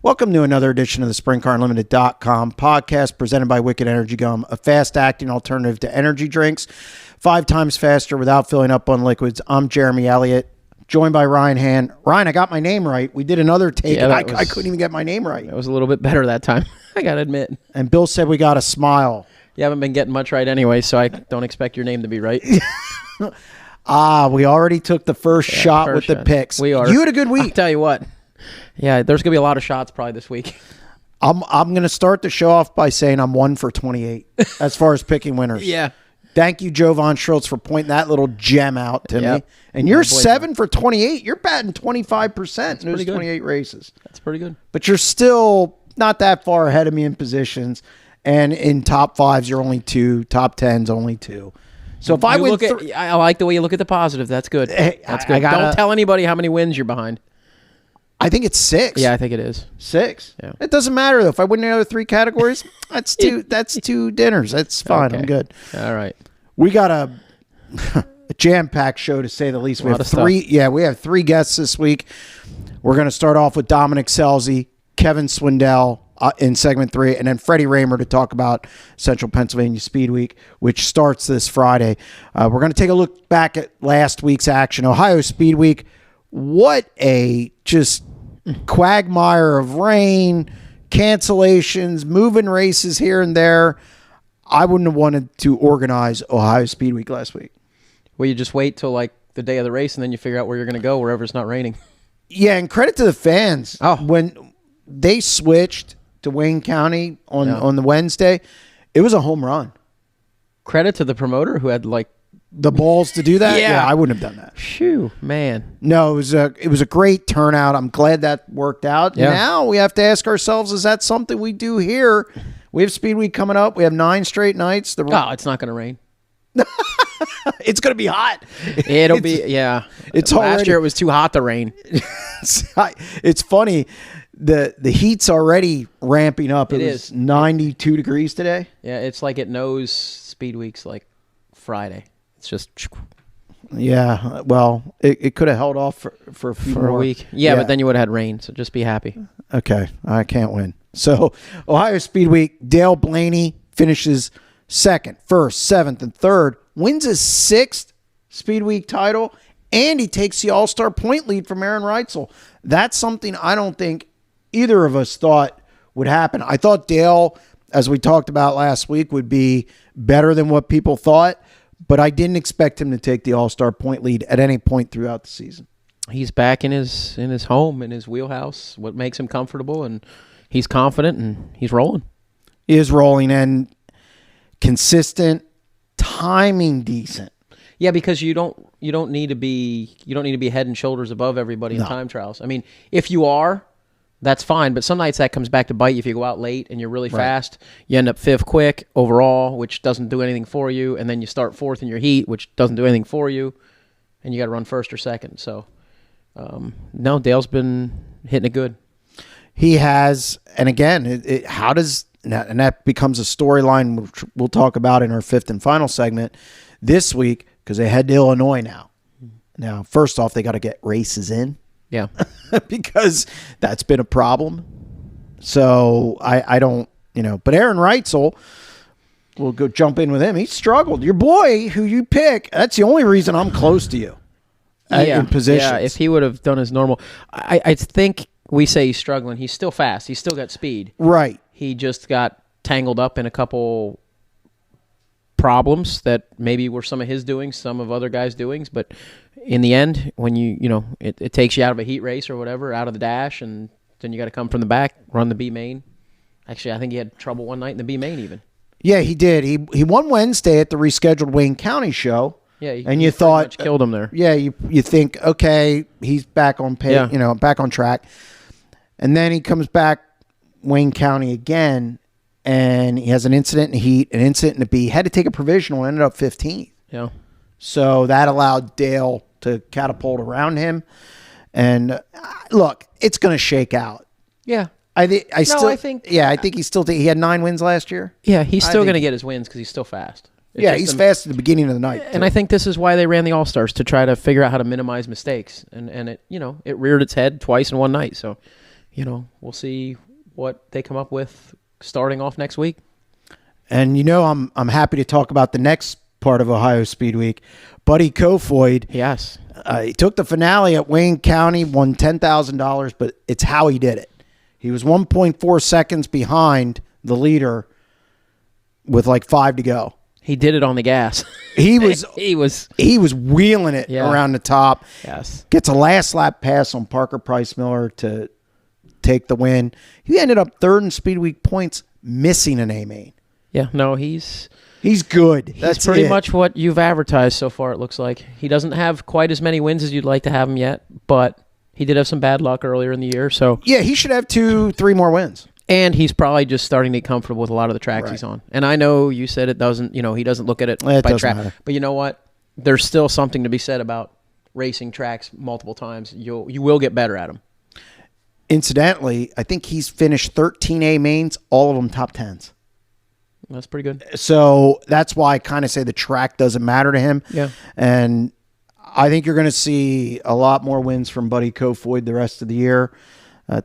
Welcome to another edition of the SprintCarUnlimited.com podcast presented by Wicked Energy Gum, a fast-acting alternative to energy drinks, 5 times faster without filling up on liquids. I'm Jeremy Elliott, joined by Ryan Hand. Ryan, I got my name right. We did another take, and I couldn't even get my name right. That was a little bit better that time, I got to admit. And Bill said we got a smile. You haven't been getting much right anyway, so I don't expect your name to be right. We already took the first shot with the picks. We are. You had a good week. I'll tell you what. Yeah, there's going to be a lot of shots probably this week. I'm going to start the show off by saying I'm 1 for 28 as far as picking winners. Yeah. Thank you, Joe Von Schultz, for pointing that little gem out to me. And you're 7 for 28. You're batting 25% in those 28 races. That's pretty good. But you're still not that far ahead of me in positions. And in top 5s, you're only 2. Top 10s, only 2. So if I win, I like the way you look at the positive. That's good. That's good. Don't tell anybody how many wins you're behind. I think it's 6. Yeah, I think it is 6. Yeah. It doesn't matter though. If I win the other 3 categories, that's 2. That's 2 dinners. That's fine. Okay. I'm good. All right. We got a jam-packed show to say the least. We have 3. Yeah, we have 3 guests this week. We're going to start off with Dominic Scelzi, Kevin Swindell in segment 3, and then Freddie Rahmer to talk about Central Pennsylvania Speedweek, which starts this Friday. We're going to take a look back at last week's action. Ohio Speedweek. What a just quagmire of rain, cancellations, moving races here and there. I wouldn't have wanted to organize Ohio Speedweek last week. Well, you just wait till like the day of the race and then you figure out where you're going to go wherever it's not raining. Yeah, and credit to the fans. When they switched to Wayne County on the Wednesday, it was a home run. Credit to the promoter who had like the balls to do that. Yeah, I wouldn't have done that. Phew, man. No, it was a great turnout. I'm glad that worked out. Yeah. Now we have to ask ourselves, is that something we do here? We have Speedweek coming up. We have 9 straight nights. It's not going to rain. It's going to be hot. It'll be, yeah. It's last year it was too hot to rain. It's funny. The heat's already ramping up. It was is 92 degrees today. Yeah, it's like it knows Speedweek's like Friday. It's just... Yeah, well, it could have held off for a week. Yeah, but then you would have had rain, so just be happy. Okay, I can't win. So, Ohio Speedweek, Dale Blaney finishes 2nd, 1st, 7th, and 3rd, wins his 6th Speedweek title, and he takes the All-Star point lead from Aaron Reitzel. That's something I don't think either of us thought would happen. I thought Dale, as we talked about last week, would be better than what people thought, but I didn't expect him to take the All-Star point lead at any point throughout the season. He's back in his home, in his wheelhouse, what makes him comfortable, and he's confident, and he's rolling. He is rolling, and consistent, timing decent. Yeah, because you don't need to be head and shoulders above everybody in time trials. I mean, if you are, that's fine, but some nights that comes back to bite you. If you go out late and you're really fast, you end up 5th quick overall, which doesn't do anything for you, and then you start 4th in your heat, which doesn't do anything for you, and you got to run 1st or 2nd. So, no, Dale's been hitting it good. He has, and again, and that becomes a storyline which we'll talk about in our 5th and final segment this week, because they head to Illinois now. Now, first off, they got to get races in. Yeah. Because that's been a problem. So I don't, but Aaron Reitzel, we'll go jump in with him. He struggled. Your boy, who you pick, that's the only reason I'm close to you in positions. Yeah, if he would have done his normal. I think we say he's struggling. He's still fast. He's still got speed. Right. He just got tangled up in a couple problems that maybe were some of his doings, some of other guys' doings, but in the end, when it takes you out of a heat race or whatever, out of the dash, and then you got to come from the back, run the B main. Actually, I think he had trouble one night in the B main even. Yeah, he did. He won Wednesday at the rescheduled Wayne County show. Yeah, and you thought killed him there. Yeah, you think, okay, he's back on pace, back on track, and then he comes back Wayne County again, and he has an incident in the heat, an incident in the B. Had to take a provisional, ended up 15th. Yeah. So that allowed Dale to catapult around him. And look, it's going to shake out. Yeah. I think he had 9 wins last year. Yeah, he's still going to get his wins because he's still fast. He's fast at the beginning of the night. And I think this is why they ran the All-Stars, to try to figure out how to minimize mistakes. And it, it reared its head twice in one night. So we'll see what they come up with starting off next week. And I'm happy to talk about the next part of Ohio Speedweek. Buddy Kofoid. Yes. He took the finale at Wayne County, won $10,000, but it's how he did it. He was 1.4 seconds behind the leader with like 5 to go. He did it on the gas. He was he was wheeling it around the top. Yes. Gets a last lap pass on Parker Price Miller to take the win. He ended up third in Speedweek points, missing an A main. Yeah, no, he's good. That's pretty much what you've advertised so far, it looks like. He doesn't have quite as many wins as you'd like to have him yet, but he did have some bad luck earlier in the year. So yeah, he should have 2-3 more wins. And he's probably just starting to get comfortable with a lot of the tracks he's on. And I know you said it doesn't, he doesn't look at it by track. Matter. But you know what? There's still something to be said about racing tracks multiple times. You will get better at them. Incidentally, I think he's finished 13 A mains, all of them top 10s. That's pretty good. So that's why I kind of say the track doesn't matter to him. Yeah. And I think you're going to see a lot more wins from Buddy Kofoid the rest of the year.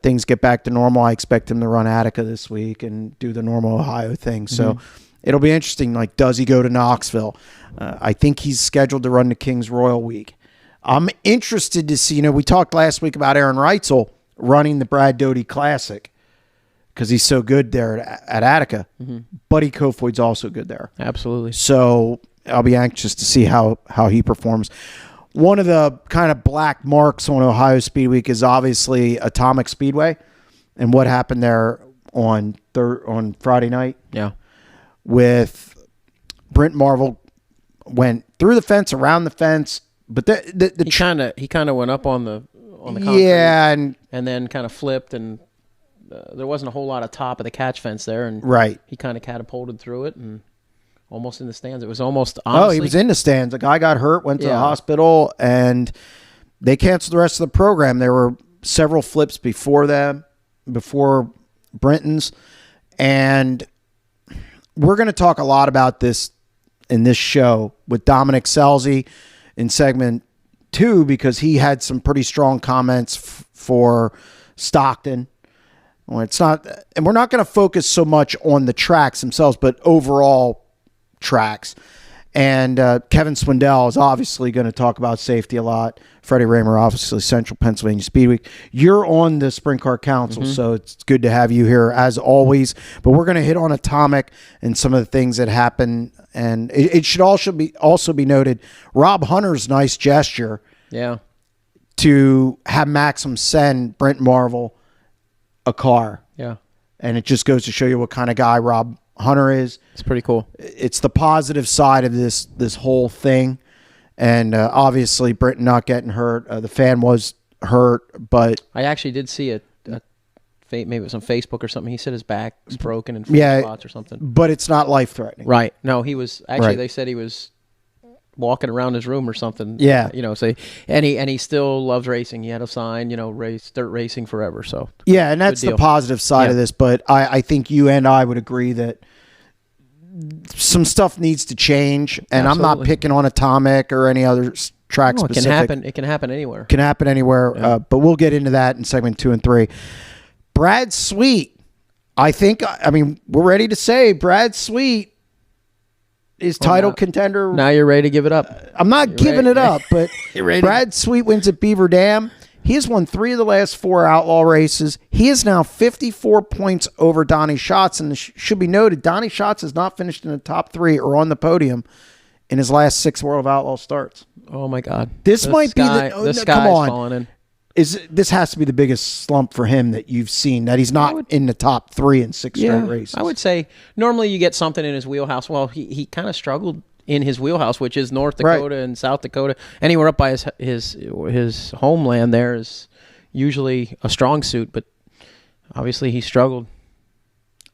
Things get back to normal. I expect him to run Attica this week and do the normal Ohio thing. So it'll be interesting. Like, does he go to Knoxville? I think he's scheduled to run the Kings Royal Week. I'm interested to see, we talked last week about Aaron Reitzel running the Brad Doty Classic because he's so good there at Attica. Buddy Kofoid's also good there. Absolutely. So I'll be anxious to see how he performs. One of the kind of black marks on Ohio Speedweek is obviously Atomic Speedway and what happened there on Friday night. Yeah. With Brent Marvel went through the fence, around the fence, but he kind of went up on the concrete. Yeah, and then kind of flipped, and there wasn't a whole lot of top of the catch fence there, and he kind of catapulted through it and almost in the stands. It was almost honestly, he was in the stands. A guy got hurt, went to the hospital, and they canceled the rest of the program. There were several flips before Brenton's, and we're going to talk a lot about this in this show with Dominic Scelzi in segment 2 because he had some pretty strong comments for Stockton. Well, it's not, and we're not going to focus so much on the tracks themselves, but overall tracks. And Kevin Swindell is obviously going to talk about safety a lot. Freddie Rahmer, obviously Central Pennsylvania Speedweek. You're on the Sprint Car Council, so it's good to have you here as always. But we're going to hit on Atomic and some of the things that happen. And it should also be noted, Rob Hunter's nice gesture to have Maxim send Brent Marvel a car. Yeah. And it just goes to show you what kind of guy Rob Hunter is. It's pretty cool. It's the positive side of this whole thing. And obviously, Britton not getting hurt. The fan was hurt, but I actually did see maybe it was on Facebook or something. He said his back was broken in 4 spots or something. But it's not life-threatening. Right. No, he was actually. They said he was walking around his room or something. Yeah. So and he still loves racing. He had a sign, dirt racing forever. So yeah, and that's the positive side of this. But I think you and I would agree that some stuff needs to change. And I'm not picking on Atomic or any other track specific. It can happen anywhere. Can happen anywhere. Yeah. But we'll get into that in segment 2 and 3. Brad Sweet. We're ready to say Brad Sweet is title contender. Now you're ready to give it up. I'm not giving it up, but Brad Sweet wins at Beaver Dam. He has won 3 of the last 4 outlaw races. He is now 54 points over Donnie Schatz, and it should be noted, Donnie Schatz has not finished in the top 3 or on the podium in his last 6 World of Outlaw starts. Oh my God! This might be the sky's come on. Falling in. This has to be the biggest slump for him that you've seen, that he's not in the top 3 in 6 straight races. I would say normally you get something in his wheelhouse. Well, he kind of struggled in his wheelhouse, which is North Dakota and South Dakota. Anywhere up by his homeland there is usually a strong suit, but obviously he struggled.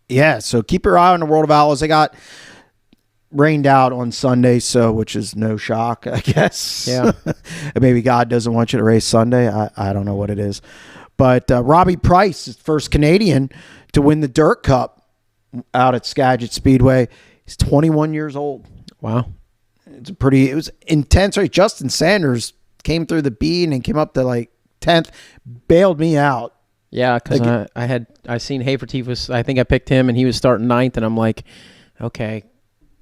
Yeah, so keep your eye on the World of Outlaws. They got rained out on Sunday, which is no shock, I guess. Yeah. Maybe God doesn't want you to race Sunday. I don't know what it is. But Robbie Price is the first Canadian to win the Dirt Cup out at Skagit Speedway. He's 21 years old. Wow. It was intense. Right? Justin Sanders came through the B and came up to like 10th, bailed me out Yeah, because I seen Haferteef was, I think I picked him, and he was starting 9th, and I'm like, okay,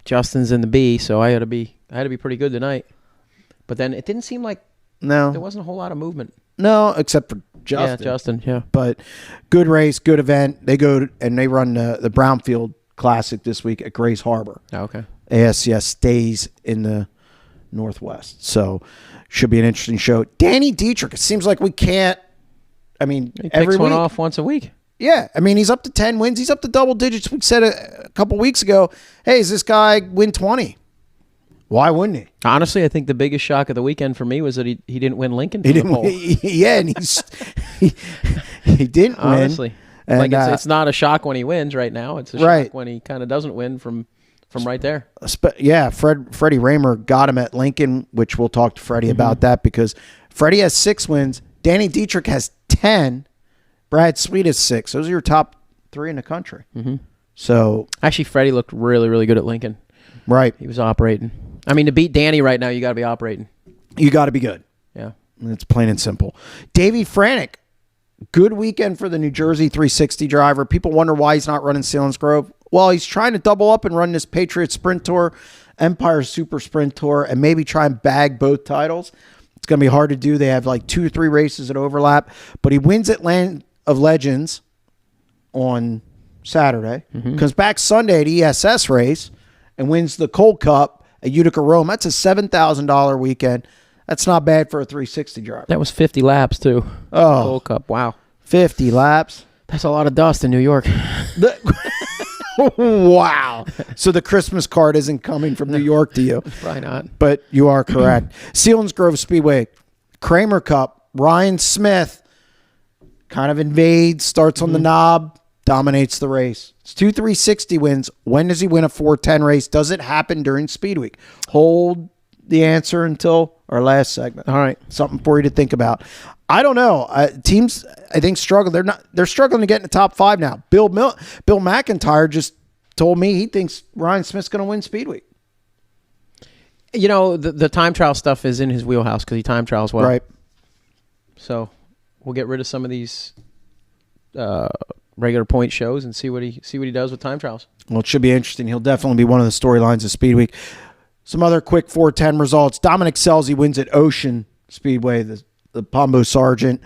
Justin's in the B, so I had to be pretty good tonight. But then it didn't seem like there wasn't a whole lot of movement. No, except for Justin. Yeah, Justin, yeah. But good race, good event. They go and they run the Brownfield Classic this week at Grays Harbor. Oh, okay. ASCS stays in the Northwest. So should be an interesting show. Danny Dietrich, it seems like we can't, he picks one off once a week. Yeah, he's up to 10 wins. He's up to double digits. We said a couple weeks ago, hey, is this guy win 20? Why wouldn't he? Honestly, I think the biggest shock of the weekend for me was that he didn't win Lincoln. He didn't. Yeah, and he didn't win. Honestly, and, it's not a shock when he wins right now. It's a shock when he kind of doesn't win from right there. Yeah, Freddie Rahmer got him at Lincoln, which we'll talk to Freddie about that, because Freddie has 6 wins. Danny Dietrich has 10. Brad Sweet has 6. Those are your top 3 in the country. Mm-hmm. So actually, Freddie looked really, really good at Lincoln. Right. He was operating. To beat Danny right now, you got to be operating. You got to be good. Yeah. It's plain and simple. Davey Franek, good weekend for the New Jersey 360 driver. People wonder why he's not running Selinsgrove. Well, he's trying to double up and run this Patriot Sprint Tour, Empire Super Sprint Tour, and maybe try and bag both titles. It's going to be hard to do. They have like 2 or 3 races that overlap. But he wins at Land of Legends on Saturday. Comes back Sunday at ESS race and wins the Cold Cup at Utica Rome. That's a $7,000 weekend. That's not bad for a 360 driver. That was 50 laps, too. Oh. Cold Cup, wow. 50 laps. That's a lot of dust in New York. Wow. So the Christmas card isn't coming from New York to you. Probably not. But you are correct. Selinsgrove Speedway, Kramer Cup, Ryan Smith kind of invades, starts on the knob, dominates the race. It's 2 360 wins. When does he win a 410 race? Does it happen during Speedweek? Hold the answer until our last segment. All right. Something for you to think about. I don't know. Teams, I think, struggle. They're struggling to get in the top 5 now. Bill McIntyre just told me he thinks Ryan Smith's going to win Speedweek. The time trial stuff is in his wheelhouse because he time trials well. Right. So we'll get rid of some of these regular point shows and see what he does with time trials. Well, it should be interesting. He'll definitely be one of the storylines of Speedweek. Some other quick 410 results. Dominic Scelzi wins at Ocean Speedway, the Pombo Sergeant.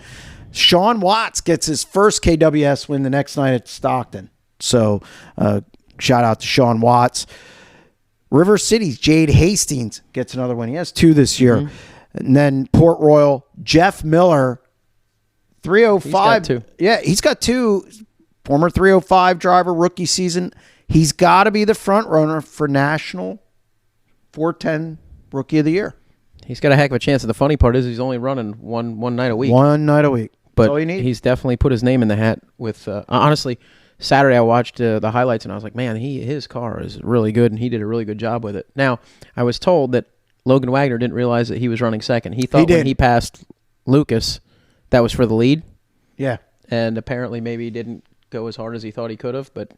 Sean Watts gets his first KWS win the next night at Stockton. So shout out to Sean Watts. River City's Jade Hastings gets another one. He has 2 this year. And then Port Royal, Jeff Miller, 305. He's got 2. Yeah, he's got 2. Former 305 driver, rookie season. He's got to be the front runner for National 410 Rookie of the Year. He's got a heck of a chance. And the funny part is he's only running one night a week. One night a week. But that's all you need. He's definitely put his name in the hat with, honestly, Saturday I watched the highlights and I was like, man, his car is really good and he did a really good job with it. Now, I was told that Logan Wagner didn't realize that he was running second. He thought when he passed Lucas, that was for the lead. Yeah. And apparently maybe he didn't go as hard as he thought he could have, but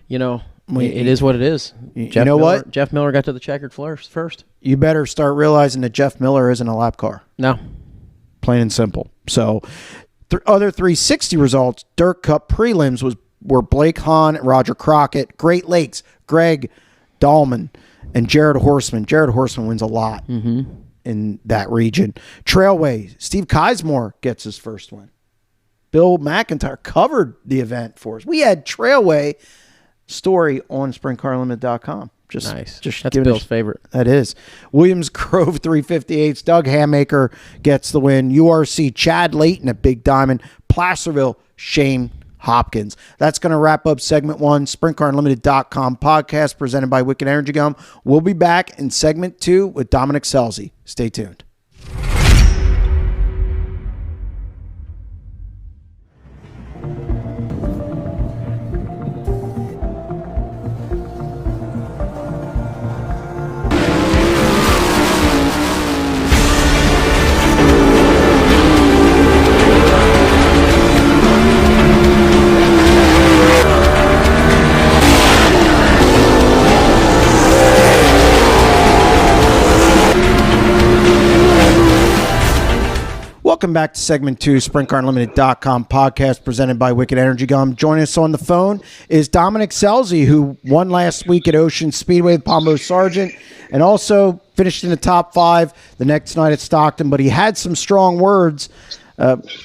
it is what it is. What? Jeff Miller got to the checkered first. You better start realizing that Jeff Miller isn't a lap car. No. Plain and simple. So, other 360 results, Dirt Cup prelims were Blake Hahn, Roger Crockett, Great Lakes, Greg Dahlman, and Jared Horseman. Jared Horseman wins a lot in that region. Trailway, Steve Kismore gets his first win. Bill McIntyre covered the event for us. We had Trailway story on SprintCarLimit.com. Nice. That's Bill's favorite. That is. Williams Grove 358s. Doug Hammaker gets the win. URC Chad Layton at Big Diamond. Placerville Shane Hopkins. That's going to wrap up segment 1. SprintCarUnlimited.com podcast presented by Wicked Energy Gum. We'll be back in segment 2 with Dominic Scelzi. Stay tuned. Welcome back to segment 2, SprintCarUnlimited.com podcast presented by Wicked Energy Gum. Joining us on the phone is Dominic Scelzi, who won last week at Ocean Speedway with Pombo Sargent and also finished in the top 5 the next night at Stockton. But he had some strong words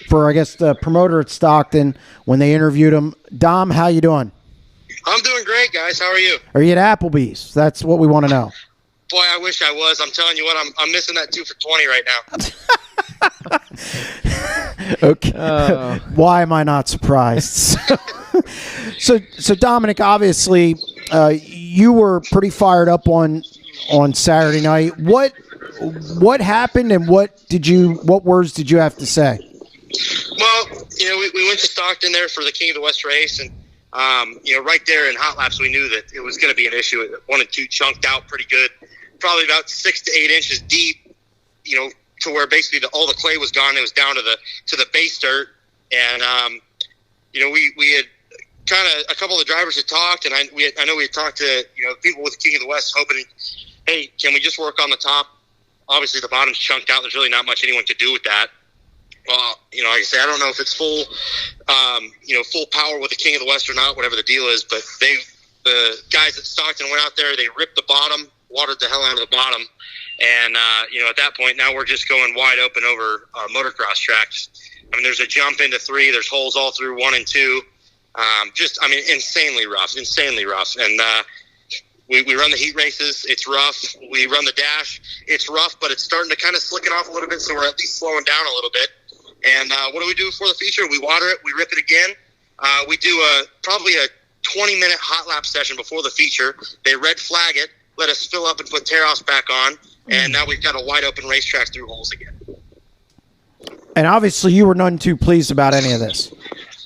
for, I guess, the promoter at Stockton when they interviewed him. Dom, how you doing? I'm doing great, guys. How are you? Are you at Applebee's? That's what we want to know. Boy, I wish I was. I'm telling you what, I'm missing that 2 for $20 right now. Okay. Why am I not surprised? So Dominic, obviously, you were pretty fired up on Saturday night. What happened, and what words did you have to say? Well, we went to Stockton there for the King of the West race, and right there in hot laps, we knew that it was going to be an issue. 1 and 2 chunked out pretty good, probably about 6 to 8 inches deep. To where basically all the clay was gone. It was down to the base dirt, and we had kind of, a couple of the drivers had talked, and I know we had talked to people with King of the West, hoping, hey, can we just work on the top? Obviously, the bottom's chunked out. There's really not much anyone could do with that. Well, like I say, I don't know if it's full power with the King of the West or not, whatever the deal is. But the guys at Stockton went out there. They ripped the bottom, watered the hell out of the bottom. And, at that point, now we're just going wide open over motocross tracks. I mean, there's a jump into 3. There's holes all through 1 and 2. Insanely rough. And we run the heat races. It's rough. We run the dash. It's rough, but it's starting to kind of slicken off a little bit, so we're at least slowing down a little bit. And what do we do before the feature? We water it. We rip it again. We do probably a 20-minute hot lap session before the feature. They red flag it, let us fill up and put tear-offs back on. And now we've got a wide-open racetrack through holes again. And obviously you were none too pleased about any of this.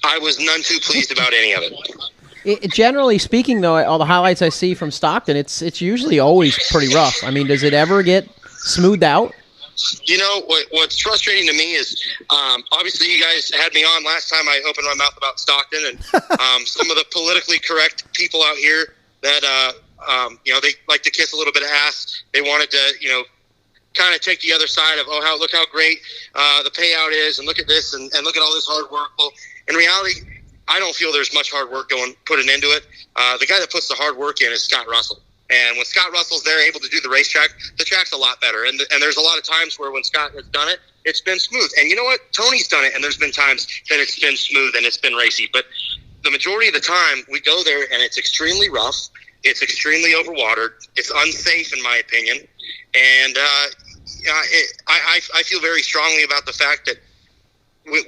I was none too pleased about any of it. Generally speaking, though, all the highlights I see from Stockton, it's usually always pretty rough. I mean, does it ever get smoothed out? What's frustrating to me is, obviously you guys had me on last time I opened my mouth about Stockton, and some of the politically correct people out here that they like to kiss a little bit of ass. They wanted to, kind of take the other side of, look how great the payout is, and look at this, and look at all this hard work. Well, in reality, I don't feel there's much hard work putting into it. The guy that puts the hard work in is Scott Russell. And when Scott Russell's there able to do the racetrack, the track's a lot better. And there's a lot of times where when Scott has done it, it's been smooth. And you know what? Tony's done it, and there's been times that it's been smooth and it's been racy. But the majority of the time, we go there, and it's extremely rough. It's extremely overwatered. It's unsafe, in my opinion. And I feel very strongly about the fact that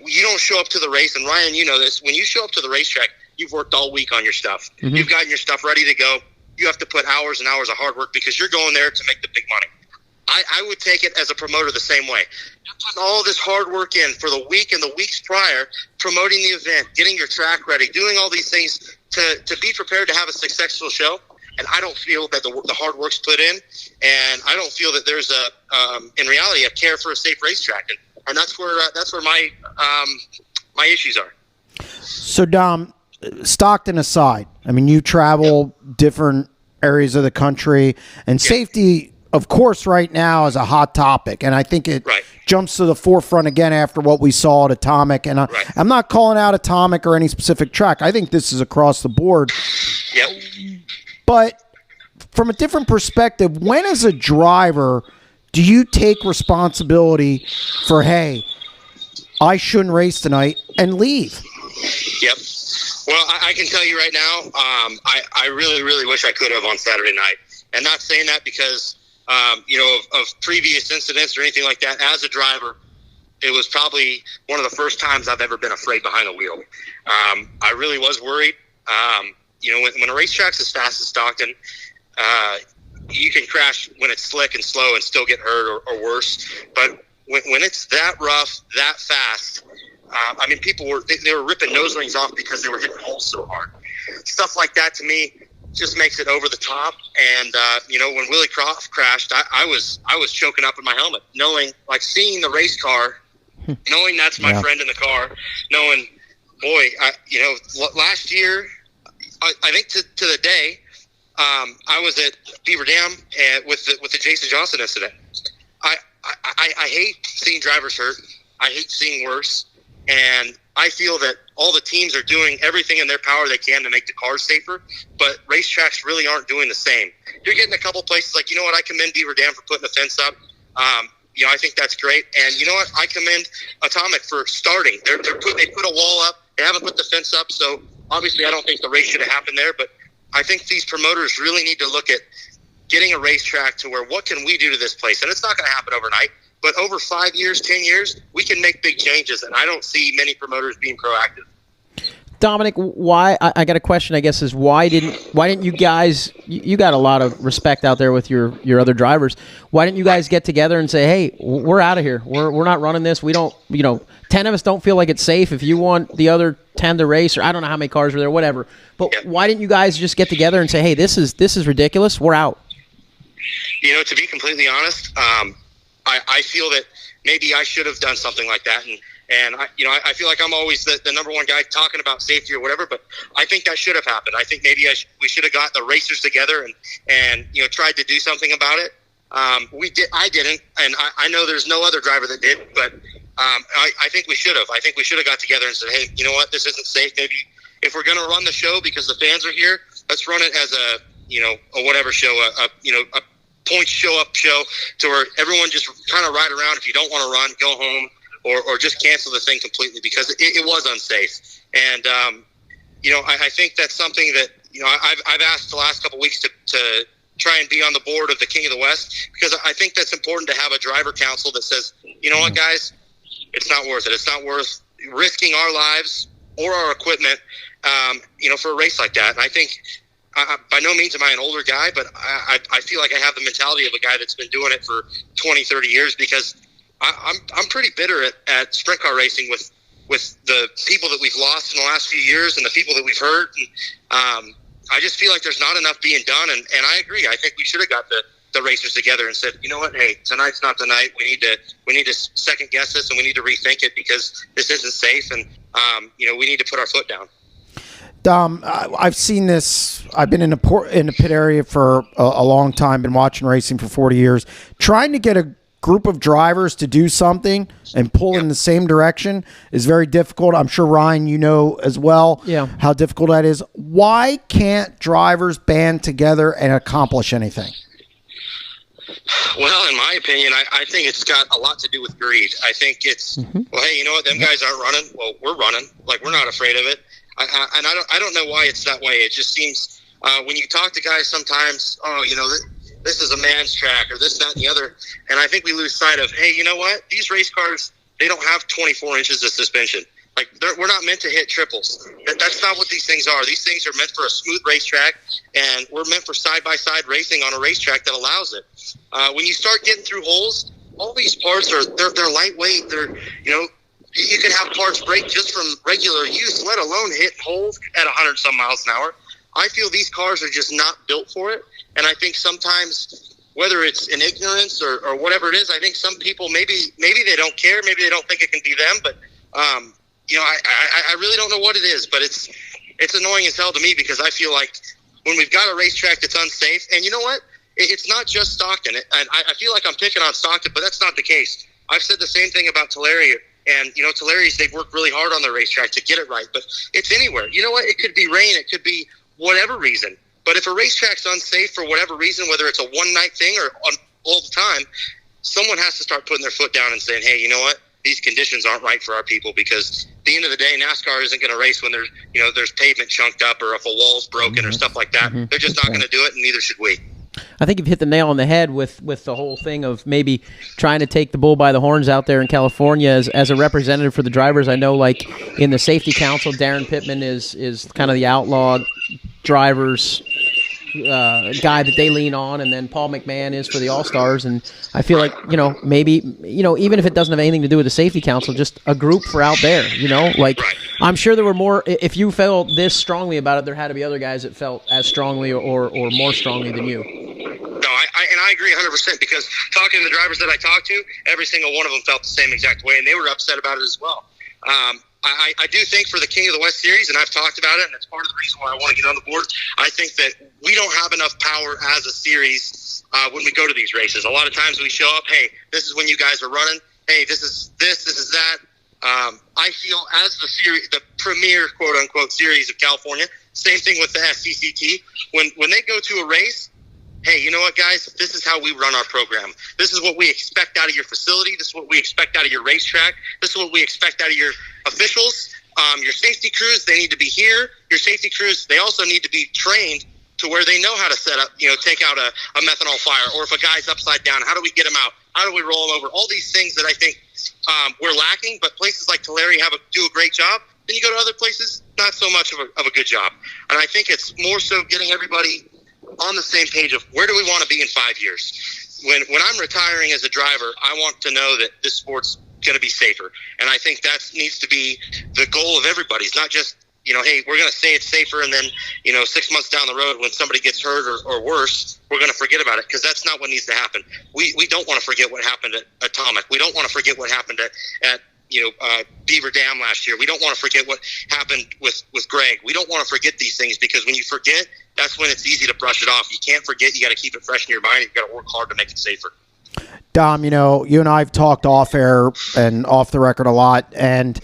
you don't show up to the race, and Ryan, you know this, when you show up to the racetrack, you've worked all week on your stuff. Mm-hmm. You've gotten your stuff ready to go. You have to put hours and hours of hard work because you're going there to make the big money. I would take it as a promoter the same way. You're putting all this hard work in for the week and the weeks prior, promoting the event, getting your track ready, doing all these things to be prepared to have a successful show. And I don't feel that the hard work's put in, and I don't feel that there's in reality, a care for a safe racetrack. And that's where my issues are. So, Dom, Stockton aside, I mean, you travel different areas of the country, and safety, of course, right now is a hot topic, and I think it jumps to the forefront again after what we saw at Atomic. And I'm not calling out Atomic or any specific track. I think this is across the board. Yep. But from a different perspective, when as a driver do you take responsibility for, hey, I shouldn't race tonight, and leave? Yep. Well, I can tell you right now, I really, really wish I could have on Saturday night. And not saying that because, of previous incidents or anything like that. As a driver, it was probably one of the first times I've ever been afraid behind the wheel. I really was worried. When a racetrack's as fast as Stockton, you can crash when it's slick and slow and still get hurt or worse. But when it's that rough, that fast, people were ripping nose rings off because they were hitting holes so hard. Stuff like that to me just makes it over the top. And when Willie Croft crashed, I was choking up in my helmet, seeing the race car, knowing that's my friend in the car, knowing, boy, last year, I think to the day, I was at Beaver Dam with the Jason Johnson incident. I hate seeing drivers hurt. I hate seeing worse. And I feel that all the teams are doing everything in their power they can to make the cars safer, but racetracks really aren't doing the same. You're getting a couple places like, you know what, I commend Beaver Dam for putting a fence up. I think that's great. And you know what, I commend Atomic for starting. They put a wall up. They haven't put the fence up, so obviously I don't think the race should have happened there, but I think these promoters really need to look at getting a racetrack to where what can we do to this place? And it's not going to happen overnight. But over 5 years, 10 years, we can make big changes, and I don't see many promoters being proactive. Dominic, why? I got a question. I guess is why didn't you guys? You got a lot of respect out there with your other drivers. Why didn't you guys get together and say, hey, we're out of here. We're not running this. We don't. 10 of us don't feel like it's safe. If you want the other 10 to race, or I don't know how many cars were there, whatever. But why didn't you guys just get together and say, hey, this is ridiculous. We're out. To be completely honest. I feel that maybe I should have done something like that, and I feel like I'm always the number one guy talking about safety or whatever, but I think that should have happened. I think maybe we should have got the racers together and tried to do something about it. I didn't, and I know there's no other driver that did, but I think we should have. I think we should have got together and said, hey, you know what, this isn't safe. Maybe if we're going to run the show because the fans are here, let's run it as a whatever show, a points show to where everyone just kind of ride around. If you don't want to run, go home or just cancel the thing completely because it was unsafe. And, I think that's something that, I've asked the last couple of weeks to try and be on the board of the King of the West because I think that's important to have a driver council that says, you know what, guys, it's not worth it. It's not worth risking our lives or our equipment, for a race like that. And I think, by no means am I an older guy, but I feel like I have the mentality of a guy that's been doing it for 20, 30 years because I'm pretty bitter at sprint car racing with the people that we've lost in the last few years and the people that we've hurt. And, I just feel like there's not enough being done. And I agree. I think we should have got the racers together and said, you know what, hey, tonight's not the night. We need to second guess this and we need to rethink it because this isn't safe. And, we need to put our foot down. Dom, I've seen this. I've been in the pit area for a long time, been watching racing for 40 years. Trying to get a group of drivers to do something and pull in the same direction is very difficult. I'm sure, Ryan, you know as well how difficult that is. Why can't drivers band together and accomplish anything? Well, in my opinion, I think it's got a lot to do with greed. I think it's, well, hey, you know what? Them guys aren't running. Well, we're running. Like, we're not afraid of it. And I don't know why it's that way. It just seems when you talk to guys sometimes, this is a man's track or this, that, and the other. And I think we lose sight of, hey, you know what? These race cars, they don't have 24 inches of suspension. Like, we're not meant to hit triples. That's not what these things are. These things are meant for a smooth racetrack, and we're meant for side-by-side racing on a racetrack that allows it. When you start getting through holes, all these parts they're lightweight. They're, you can have parts break just from regular use, let alone hit holes at 100 some miles an hour. I feel these cars are just not built for it. And I think sometimes, whether it's in ignorance or whatever it is, I think some people, maybe they don't care. Maybe they don't think it can be them. But, I really don't know what it is. But it's annoying as hell to me because I feel like when we've got a racetrack that's unsafe, and you know what? It's not just Stockton. And I feel like I'm picking on Stockton, but that's not the case. I've said the same thing about Tulare. And, Tulare, they've worked really hard on their racetrack to get it right. But it's anywhere. You know what? It could be rain. It could be whatever reason. But if a racetrack's unsafe for whatever reason, whether it's a one-night thing or all the time, someone has to start putting their foot down and saying, hey, you know what? These conditions aren't right for our people because at the end of the day, NASCAR isn't going to race when there's pavement chunked up or if a wall's broken or stuff like that. They're just not going to do it, and neither should we. I think you've hit the nail on the head with the whole thing of maybe trying to take the bull by the horns out there in California as a representative for the drivers. I know, like, in the safety council, Darren Pittman is kind of the outlaw drivers guy that they lean on, and then Paul McMahon is for the All-Stars. And I feel like, maybe, even if it doesn't have anything to do with the safety council, just a group for out there, like, I'm sure there were more. If you felt this strongly about it, there had to be other guys that felt as strongly or more strongly than you. No, I agree 100% because talking to the drivers that I talked to, every single one of them felt the same exact way, and they were upset about it as well. I do think for the King of the West series, and I've talked about it, and it's part of the reason why I want to get on the board, I think that we don't have enough power as a series when we go to these races. A lot of times we show up, hey, this is when you guys are running, hey, this is that. I feel as the premier quote unquote series of California. Same thing with the SCCT. When they go to a race, hey, you know what, guys? This is how we run our program. This is what we expect out of your facility. This is what we expect out of your racetrack. This is what we expect out of your officials. Your safety crews, they need to be here. Your safety crews, they also need to be trained to where they know how to set up, take out a methanol fire, or if a guy's upside down, how do we get him out? How do we roll him over? All these things that I think we're lacking, but places like Tulare do a great job. Then you go to other places, not so much of a good job. And I think it's more so getting everybody on the same page of where do we want to be in 5 years. When I'm retiring as a driver, I want to know that this sport's going to be safer. And I think that needs to be the goal of everybody. It's not just, hey, we're going to say it's safer, and then, 6 months down the road when somebody gets hurt or worse, we're going to forget about it, because that's not what needs to happen. We don't want to forget what happened at Atomic. We don't want to forget what happened at Beaver Dam last year. We don't want to forget what happened with Greg. We don't want to forget these things, because when you forget, that's when it's easy to brush it off. You can't forget. You got to keep it fresh in your mind. You got to work hard to make it safer. Dom, you and I have talked off air and off the record a lot, and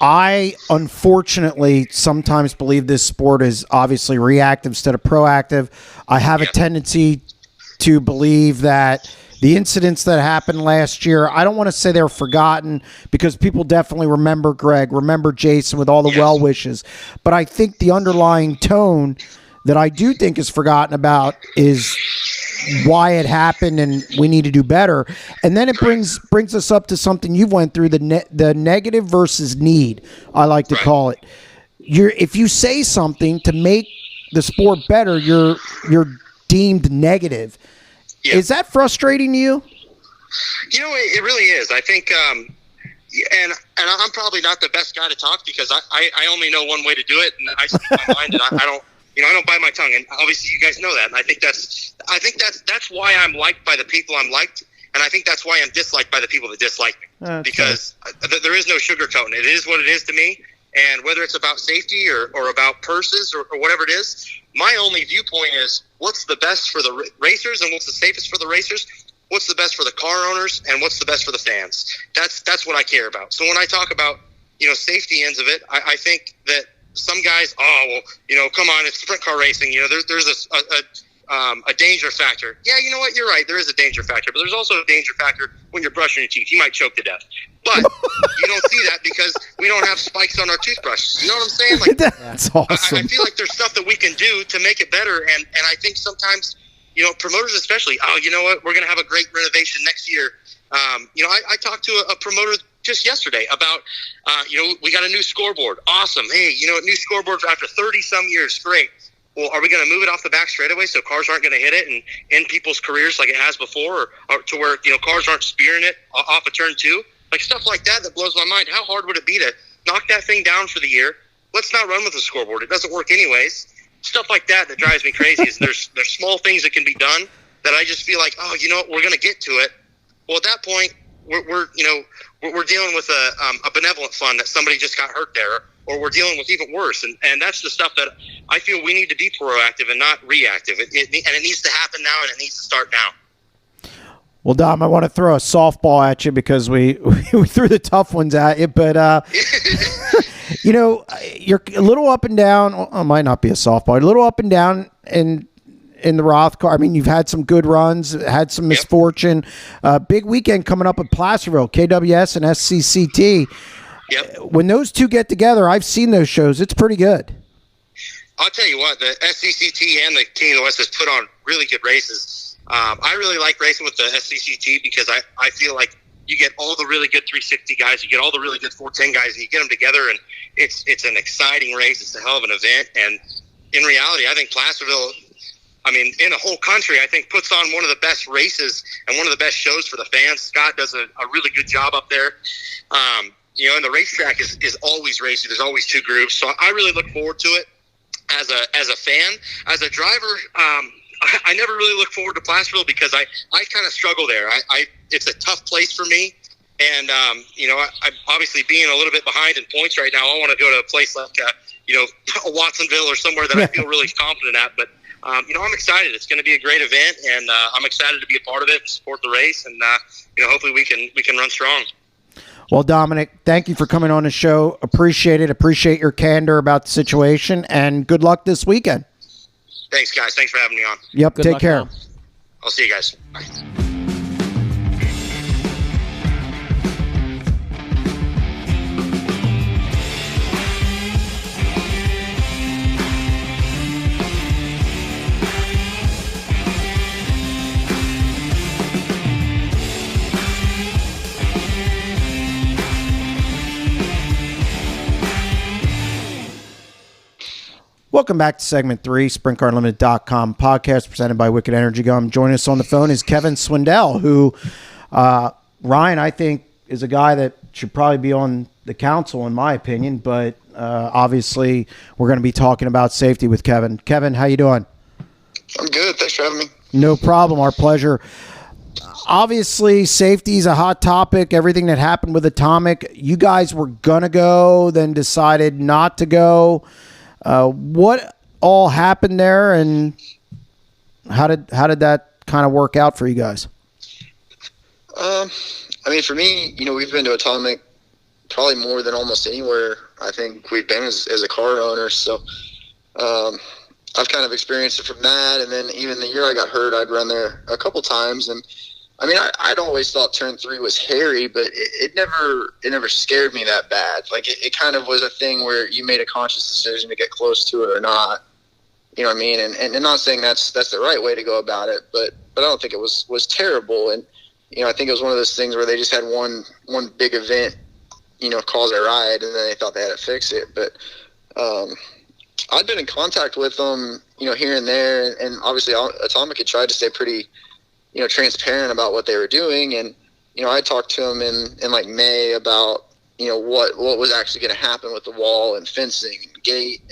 I unfortunately sometimes believe this sport is obviously reactive instead of proactive. I have a tendency to believe that the incidents that happened last year, I don't want to say they're forgotten, because people definitely remember Greg, remember Jason with all the well wishes. But I think the underlying tone that I do think is forgotten about is why it happened, and we need to do better. And then it brings us up to something you've went through, the negative versus need, I like to call it. If you say something to make the sport better, you're deemed negative. Yep. Is that frustrating to you? It really is. I think, and I'm probably not the best guy to talk, because I only know one way to do it, and I speak my mind, and I don't. I don't bite my tongue, and obviously you guys know that. And I think that's why I'm liked by the people I'm liked, and I think that's why I'm disliked by the people that dislike me. Because there is no sugarcoating. It is what it is to me, and whether it's about safety or about purses or whatever it is, my only viewpoint is what's the best for the racers and what's the safest for the racers, what's the best for the car owners, and what's the best for the fans. That's what I care about. So when I talk about safety ends of it, I think that some guys, come on, it's sprint car racing. There's a danger factor. Yeah, you know what? You're right. There is a danger factor, but there's also a danger factor when you're brushing your teeth. You might choke to death, but you don't see that because we don't have spikes on our toothbrushes. You know what I'm saying? Like, that's awesome. I feel like there's stuff that we can do to make it better, and I think sometimes, promoters especially. Oh, you know what? We're going to have a great renovation next year. I talked to a promoter just yesterday about, we got a new scoreboard. Awesome. Hey, new scoreboard after 30-some years. Great. Well, are we going to move it off the back straightaway so cars aren't going to hit it and end people's careers like it has before, or to where, cars aren't spearing it off of turn 2? Like, stuff like that blows my mind. How hard would it be to knock that thing down for the year? Let's not run with the scoreboard. It doesn't work anyways. Stuff like that drives me crazy. Is there's small things that can be done that I just feel like, oh, we're going to get to it. Well, at that point, we're dealing with a benevolent fund that somebody just got hurt there, or we're dealing with even worse. And that's the stuff that I feel we need to be proactive and not reactive. And it needs to happen now, and it needs to start now. Well, Dom, I want to throw a softball at you because we threw the tough ones at you, but you're a little up and down. Well, it might not be a softball. A little up and down in the Roth car. I mean, you've had some good runs, had some misfortune. Big weekend coming up at Placerville, KWS and SCCT. Yep. When those two get together, I've seen those shows. It's pretty good. I'll tell you what, the SCCT and the King of the West has put on really good races. I really like racing with the SCCT because I feel like you get all the really good 360 guys, you get all the really good 410 guys, and you get them together, and it's an exciting race. It's a hell of an event. And in reality, I think Placerville, in the whole country, I think puts on one of the best races and one of the best shows for the fans. Scott does a really good job up there. And the racetrack is always racing. There's always two groups. So I really look forward to it as a fan. As a driver, I never really look forward to Placerville because I kind of struggle there. It's a tough place for me. And, I'm obviously being a little bit behind in points right now. I want to go to a place like, a Watsonville or somewhere that I feel really confident at. But I'm excited. It's going to be a great event, and I'm excited to be a part of it and support the race. And hopefully we can run strong. Well, Dominic, thank you for coming on the show. Appreciate it. Appreciate your candor about the situation, and good luck this weekend. Thanks, guys. Thanks for having me on. Yep. Take care. Now. I'll see you guys. Bye. Welcome back to segment 3, SprintCarUnlimited.com podcast presented by Wicked Energy Gum. Joining us on the phone is Kevin Swindell, who, Ryan, I think is a guy that should probably be on the council, in my opinion. But obviously, we're going to be talking about safety with Kevin. Kevin, how you doing? I'm good. Thanks for having me. No problem. Our pleasure. Obviously, safety is a hot topic. Everything that happened with Atomic, you guys were going to go, then decided not to go. What all happened there, and how did that kind of work out for you guys? For me, we've been to Atomic probably more than almost anywhere I think we've been as a car owner. So I've kind of experienced it from that, and then even the year I got hurt, I'd run there a couple times, and I'd always thought turn 3 was hairy, but it never scared me that bad. Like it kind of was a thing where you made a conscious decision to get close to it or not. You know what I mean? And not saying that's the right way to go about it, but I don't think it was terrible. And I think it was one of those things where they just had one big event, cause a ride, and then they thought they had to fix it. But I'd been in contact with them, here and there, and obviously Atomic had tried to stay pretty transparent about what they were doing. And, I talked to them in like May about, what was actually going to happen with the wall and fencing and gate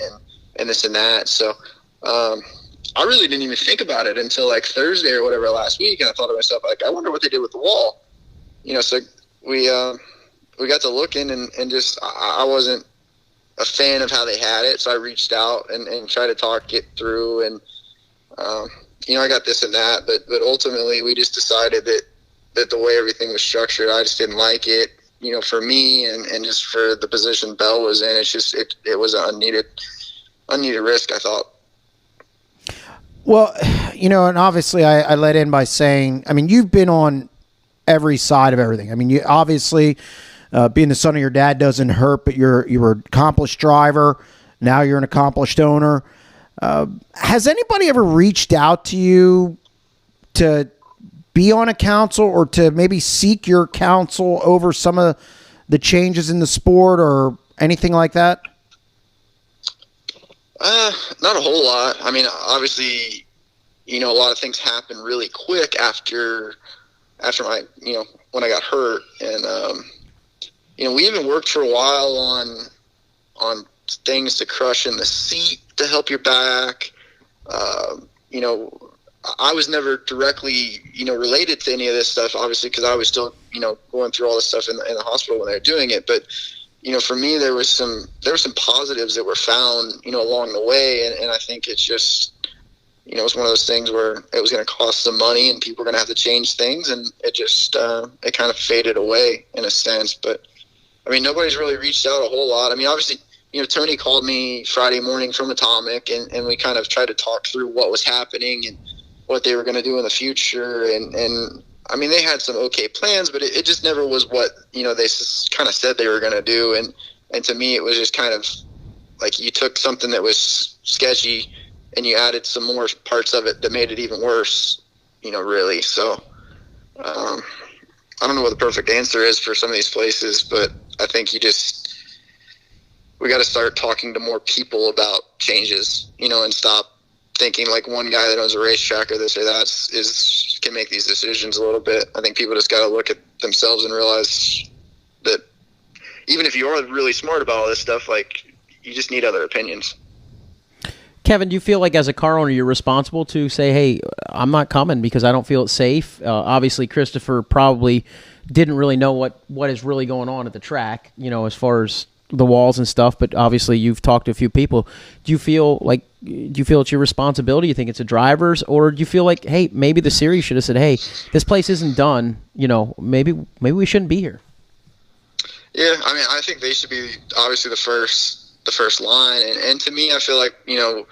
and this and that. So, I really didn't even think about it until like Thursday or whatever last week. And I thought to myself, like, I wonder what they did with the wall, so we got to looking and just, I wasn't a fan of how they had it. So I reached out and tried to talk it through, and, I got this and that, but ultimately we just decided that the way everything was structured, I just didn't like it, for me and just for the position Bell was in. It's just, it was an unneeded risk, I thought. Well, and obviously I led in by saying, you've been on every side of everything. You obviously, being the son of your dad doesn't hurt, but you're an accomplished driver. Now you're an accomplished owner. Has anybody ever reached out to you to be on a council or to maybe seek your counsel over some of the changes in the sport or anything like that? Not a whole lot. Obviously, a lot of things happen really quick after my, when I got hurt. And, we even worked for a while on things to crush in the seat to help your back. I was never directly, related to any of this stuff, obviously, because I was still, going through all this stuff in the hospital when they were doing it. But, for me, there were some positives that were found, along the way. And I think it's just, it's one of those things where it was going to cost some money and people were going to have to change things. And it just, it kind of faded away in a sense. But, nobody's really reached out a whole lot. Obviously, Tony called me Friday morning from Atomic, and we kind of tried to talk through what was happening and what they were going to do in the future. And they had some okay plans, but it just never was what, they kind of said they were going to do. And to me, it was just kind of like you took something that was sketchy and you added some more parts of it that made it even worse, really. So I don't know what the perfect answer is for some of these places, but I think we got to start talking to more people about changes, and stop thinking like one guy that owns a racetrack or this or that can make these decisions a little bit. I think people just got to look at themselves and realize that even if you are really smart about all this stuff, like you just need other opinions. Kevin, do you feel like as a car owner you're responsible to say, hey, I'm not coming because I don't feel it's safe? Obviously, Christopher probably didn't really know what is really going on at the track, as far as the walls and stuff, but obviously you've talked to a few people. Do you feel it's your responsibility? You think it's a driver's, or do you feel like, hey, maybe the series should have said, hey, this place isn't done. Maybe we shouldn't be here. Yeah, I mean, I think they should be obviously the first line, and to me, I feel like to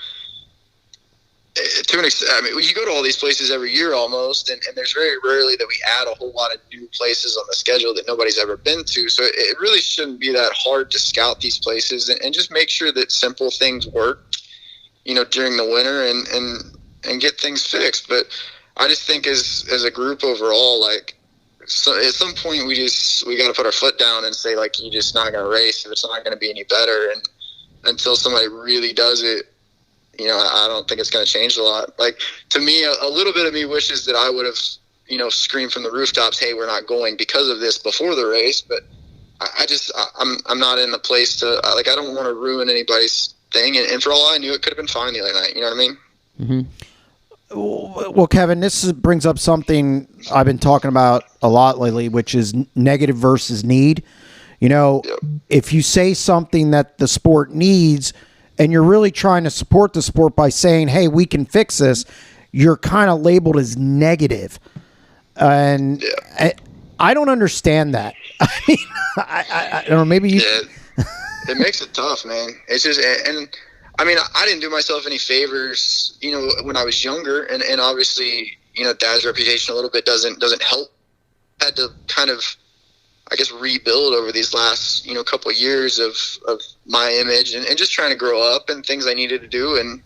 an extent, I mean, you go to all these places every year almost, and there's very rarely that we add a whole lot of new places on the schedule that nobody's ever been to. So it really shouldn't be that hard to scout these places and just make sure that simple things work, during the winter and get things fixed. But I just think as a group overall, so at some point we got to put our foot down and say, you're just not going to race if it's not going to be any better. And until somebody really does it, I don't think it's going to change a lot. To me, a little bit of me wishes that I would have, screamed from the rooftops, hey, we're not going because of this before the race. But I'm not in the place to, I don't want to ruin anybody's thing. And for all I knew, it could have been fine the other night. You know what I mean? Mm-hmm. Well, Kevin, this brings up something I've been talking about a lot lately, which is negative versus need. Yep. If you say something that the sport needs, and you're really trying to support the sport by saying, hey, we can fix this, you're kind of labeled as negative. And I don't understand that. I mean, I don't know, maybe you... Yeah, it makes it tough, man. It's just, and I mean, I didn't do myself any favors, when I was younger, and obviously, Dad's reputation a little bit doesn't help. I had to kind of, I guess, rebuild over these last, couple of years of my image and just trying to grow up and things I needed to do.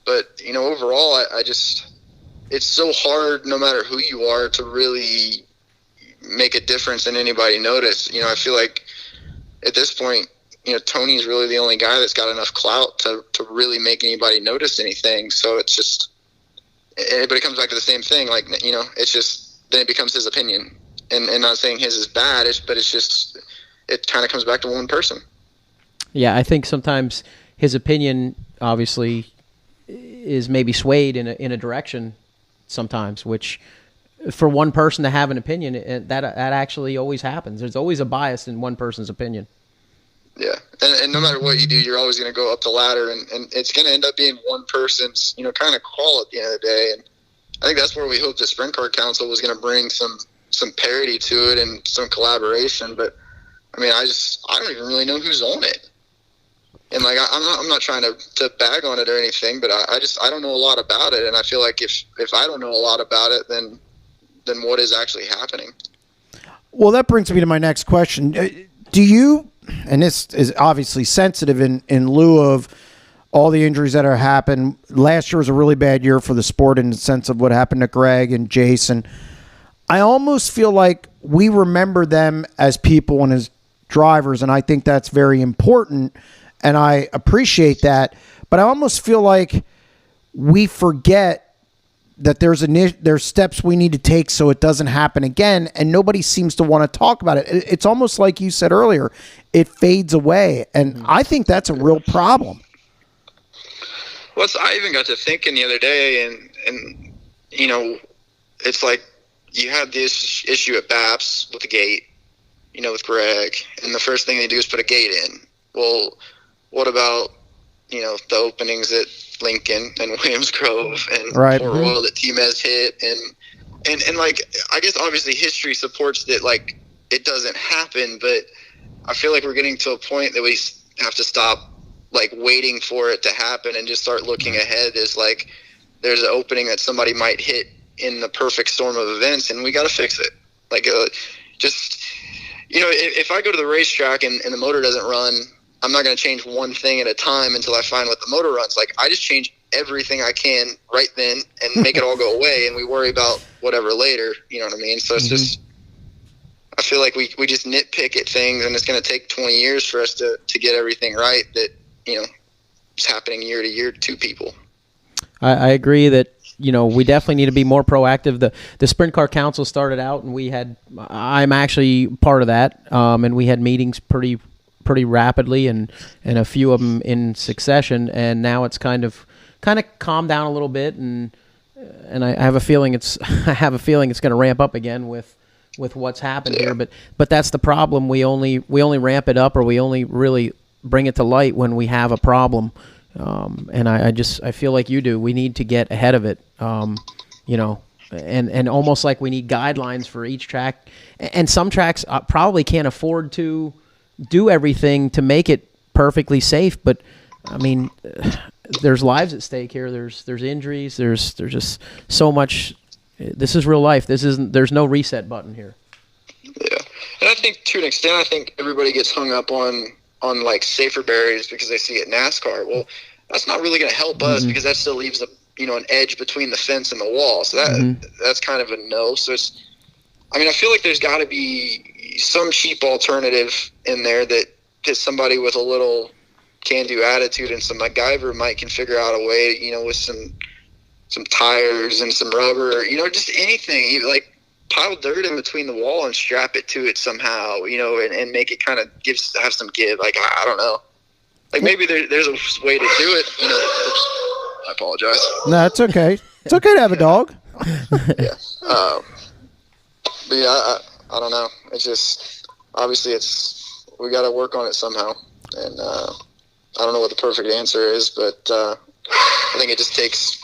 But overall, I just, it's so hard no matter who you are to really make a difference and anybody notice. I feel like at this point, Tony's really the only guy that's got enough clout to really make anybody notice anything. So it's just, but it comes back to the same thing. It's just, then it becomes his opinion. And not saying his is bad, but it's just, it kind of comes back to one person. Yeah, I think sometimes his opinion obviously is maybe swayed in a direction sometimes, which for one person to have an opinion, that actually always happens. There's always a bias in one person's opinion. Yeah, and no matter what you do, you're always going to go up the ladder, and it's going to end up being one person's, kind of call at the end of the day. And I think that's where we hope the Sprint Car Council was going to bring some parity to it and some collaboration. But I mean, I don't even really know who's on it. And I'm not trying to bag on it or anything, but I don't know a lot about it. And I feel like if I don't know a lot about it, then what is actually happening? Well, that brings me to my next question. Do you, and this is obviously sensitive in lieu of all the injuries that have happened. Last year was a really bad year for the sport in the sense of what happened to Greg and Jason. I almost feel like we remember them as people and as drivers, and I think that's very important, and I appreciate that. But I almost feel like we forget that there's steps we need to take so it doesn't happen again, and nobody seems to want to talk about it. It's almost like you said earlier, it fades away, and I think that's a real problem. Well, I even got to thinking the other day, and it's like, you had this issue at BAPS with the gate, with Greg, and the first thing they do is put a gate in. Well, what about, the openings at Lincoln and Williams Grove and Port Royal that T-Mez hit? And I guess obviously history supports that, it doesn't happen, but I feel like we're getting to a point that we have to stop, waiting for it to happen and just start looking ahead as, there's an opening that somebody might hit in the perfect storm of events, and we got to fix it. If I go to the racetrack and the motor doesn't run, I'm not going to change one thing at a time until I find what the motor runs. I just change everything I can right then and make it all go away, and we worry about whatever later. You know what I mean? So it's just, I feel like we just nitpick at things, and it's going to take 20 years for us to get everything right that, is happening year to year to people. I agree that, we definitely need to be more proactive. The Sprint Car Council started out, and I'm actually part of that, and we had meetings pretty rapidly and a few of them in succession, and now it's kind of calmed down a little bit, and I have a feeling it's going to ramp up again with with what's happened here. But that's the problem. We only ramp it up, or we only really bring it to light when we have a problem. And I feel like you do. We need to get ahead of it. And almost like we need guidelines for each track. And some tracks probably can't afford to do everything to make it perfectly safe. But I mean, there's lives at stake here. There's injuries. There's just so much. This is real life. There's no reset button here. Yeah, and I think to an extent, I think everybody gets hung up on like safer barriers because they see it in NASCAR. Well, that's not really going to help us because that still leaves an edge between the fence and the wall. So that's kind of a no. So I feel like there's got to be some cheap alternative in there that somebody with a little can-do attitude and some MacGyver can figure out a way, with some tires and some rubber, just anything, like pile dirt in between the wall and strap it to it somehow, and make it kind of have some give. Like, I don't know. Like maybe there's a way to do it. I apologize. No, it's okay. It's okay to have a dog. Yeah. But yeah, I don't know. It's just, obviously we got to work on it somehow. And I don't know what the perfect answer is, but I think it just takes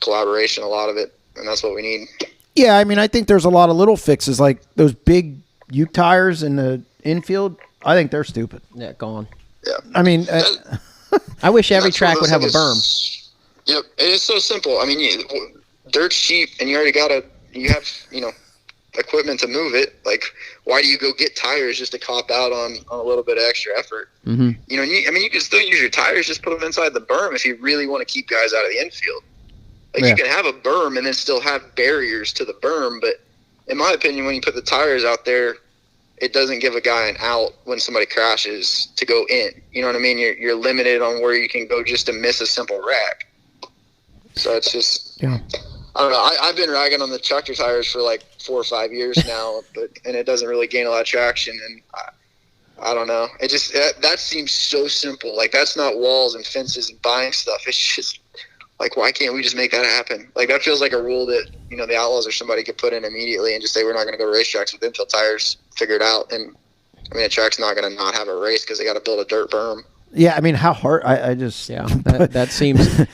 collaboration, a lot of it, and that's what we need. Yeah, I think there's a lot of little fixes, like those big Uke tires in the infield. I think they're stupid. Yeah, gone. Yeah. I wish every track would have a berm. Yep, it's so simple. Dirt's cheap, and you have equipment to move it. Like, why do you go get tires just to cop out on a little bit of extra effort? Mm-hmm. You can still use your tires, just put them inside the berm if you really want to keep guys out of the infield. Like, you can have a berm and then still have barriers to the berm, but in my opinion, when you put the tires out there, it doesn't give a guy an out when somebody crashes to go in. You know what I mean? You're limited on where you can go just to miss a simple wreck. So it's just, I don't know. I've been ragging on the tractor tires for like 4 or 5 years now, and it doesn't really gain a lot of traction. And I don't know. It just that seems so simple. Like, that's not walls and fences and buying stuff. It's just like, why can't we just make that happen? Like, that feels like a rule that the Outlaws or somebody could put in immediately and just say we're not going to go to racetracks with infield tires figured out. And a track's not going to not have a race because they got to build a dirt berm. Yeah, how hard? I just that seems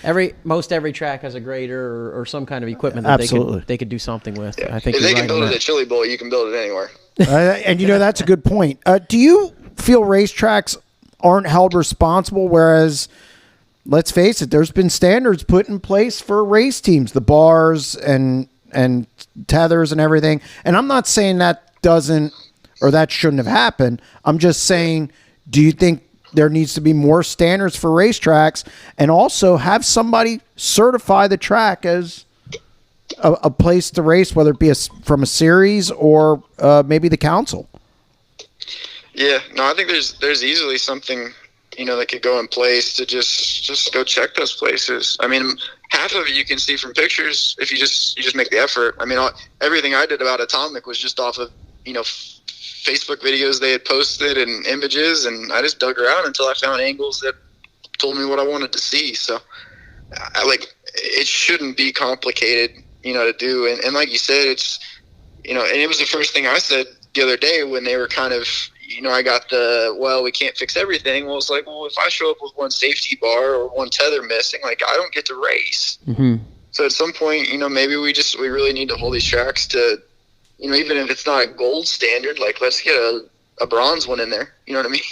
most every track has a grader or some kind of equipment that they could do something with. Yeah. I think if they can build it at Chili Bowl, you can build it anywhere. And that's a good point. Do you feel racetracks aren't held responsible? Whereas, let's face it, there's been standards put in place for race teams, the bars and tethers and everything. And I'm not saying that doesn't or that shouldn't have happened. I'm just saying, do you think there needs to be more standards for racetracks, and also have somebody certify the track as a place to race, whether it be from a series or maybe the council? Yeah, no, I think there's easily something that could go in place to just go check those places. Half of it you can see from pictures if you just make the effort. Everything I did about Atomic was just off of Facebook videos they had posted and images, and I just dug around until I found angles that told me what I wanted to see. So it shouldn't be complicated, to do. And like you said, it's, and it was the first thing I said the other day when they were kind of, I got we can't fix everything. Well, it's like, if I show up with one safety bar or one tether missing, I don't get to race. Mm-hmm. So at some point, maybe we really need to hold these tracks to, even if it's not a gold standard, let's get a bronze one in there. You know what I mean?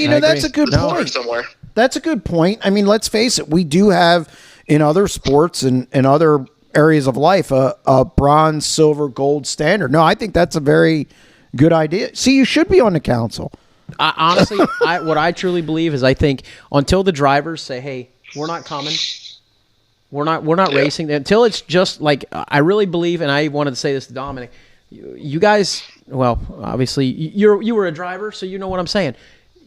No, that's a good point. Somewhere. That's a good point. Let's face it. We do have in other sports and other areas of life a bronze, silver, gold standard. No, I think that's a very good idea. See, you should be on the council. Honestly, what I truly believe is I think until the drivers say, hey, we're not coming. We're not racing until it's just like, I really believe, and I wanted to say this to Dominic, you guys, well, obviously you were a driver, so you know what I'm saying.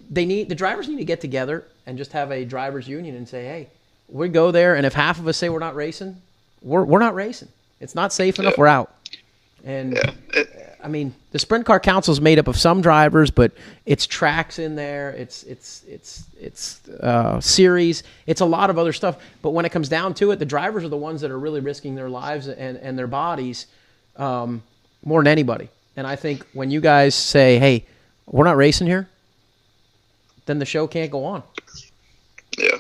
The drivers need to get together and just have a drivers union and say, hey, we go there, and if half of us say we're not racing, we're not racing. It's not safe enough. We're out. And the Sprint Car Council is made up of some drivers, but it's tracks in there. It's series. It's a lot of other stuff. But when it comes down to it, the drivers are the ones that are really risking their lives and their bodies more than anybody. And I think when you guys say, hey, we're not racing here, then the show can't go on. Yeah.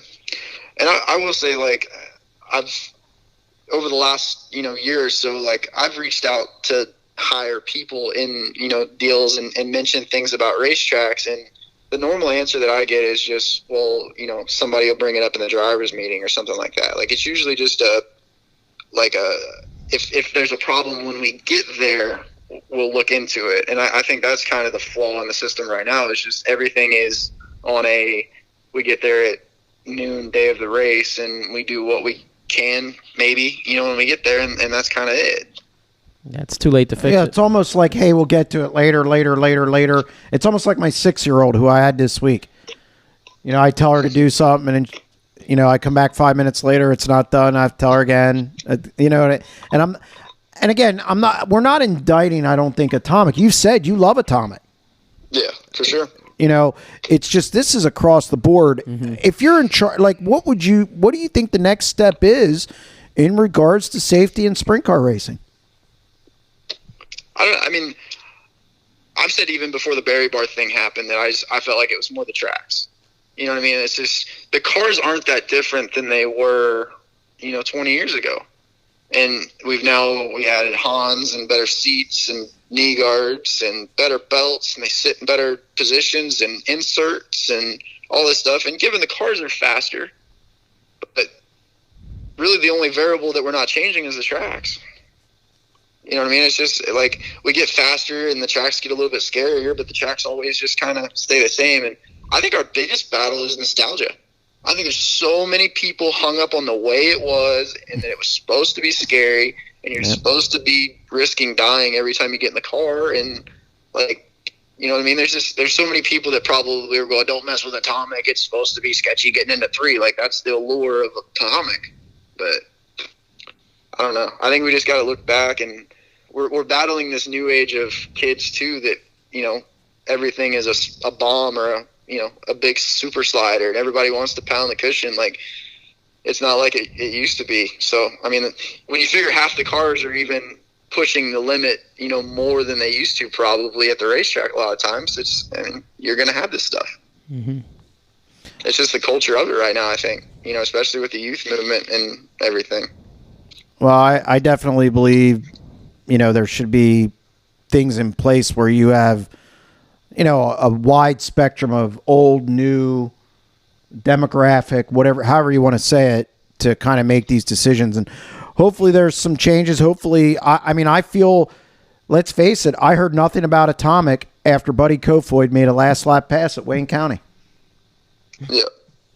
And I will say, like, I've, over the last, year or so, like, I've reached out to hire people in, deals and mention things about racetracks. And the normal answer that I get is just, well, somebody will bring it up in the driver's meeting or something like that. Like, it's usually just if there's a problem when we get there, we'll look into it. And I think that's kind of the flaw in the system right now. It's just everything is on we get there at noon, day of the race, and we do what we can, maybe, when we get there, and that's kind of it. Yeah, it's too late to fix it. Yeah, it's almost like, hey, we'll get to it later. It's almost like my 6-year-old who I had this week. I tell her to do something, and I come back 5 minutes later, it's not done. I have to tell her again. We're not indicting, I don't think, Atomic. You said you love Atomic. Yeah, for sure. It's just, this is across the board. Mm-hmm. If you're in charge, like, what do you think the next step is in regards to safety in sprint car racing? I've said even before the Berry Bar thing happened that I felt like it was more the tracks. You know what I mean? It's just, the cars aren't that different than they were, 20 years ago. And we added Hans and better seats and knee guards and better belts, and they sit in better positions and inserts and all this stuff. And given the cars are faster, but really the only variable that we're not changing is the tracks. You know what I mean? It's just like we get faster and the tracks get a little bit scarier, but the tracks always just kind of stay the same. And I think our biggest battle is nostalgia. I think there's so many people hung up on the way it was and that it was supposed to be scary and you're supposed to be risking dying every time you get in the car. And, like, you know what I mean? There's so many people that probably were going, don't mess with Atomic. It's supposed to be sketchy getting into 3. Like, that's the allure of Atomic. But I don't know. I think we just got to look back, and we're battling this new age of kids too that, everything is a bomb or a big super slider, and everybody wants to pound the cushion. Like, it's not like it used to be. So, I mean, when you figure half the cars are even pushing the limit, more than they used to probably at the racetrack a lot of times, you're going to have this stuff. Mm-hmm. It's just the culture of it right now, I think, especially with the youth movement and everything. Well, I definitely believe, there should be things in place where you have, a wide spectrum of old, new, demographic, whatever, however you want to say it, to kind of make these decisions. And hopefully there's some changes. Hopefully, I feel, let's face it, I heard nothing about Atomic after Buddy Kofoid made a last lap pass at Wayne County. Yeah.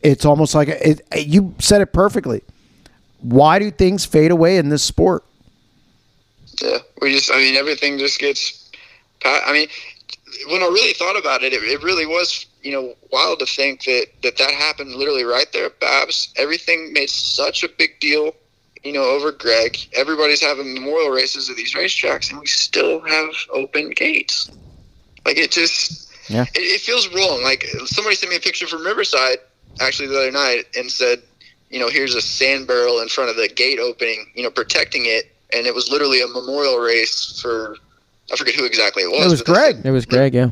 It's almost like, you said it perfectly. Why do things fade away in this sport? Yeah, everything just gets, when I really thought about it, it really was, wild to think that happened literally right there at Babs. Everything made such a big deal, over Greg. Everybody's having memorial races at these racetracks, and we still have open gates. Like, it just, it feels wrong. Like, somebody sent me a picture from Riverside, actually, the other night, and said, here's a sand barrel in front of the gate opening, protecting it. And it was literally a memorial race for, I forget who exactly it was. It was Greg. It was Greg, yeah.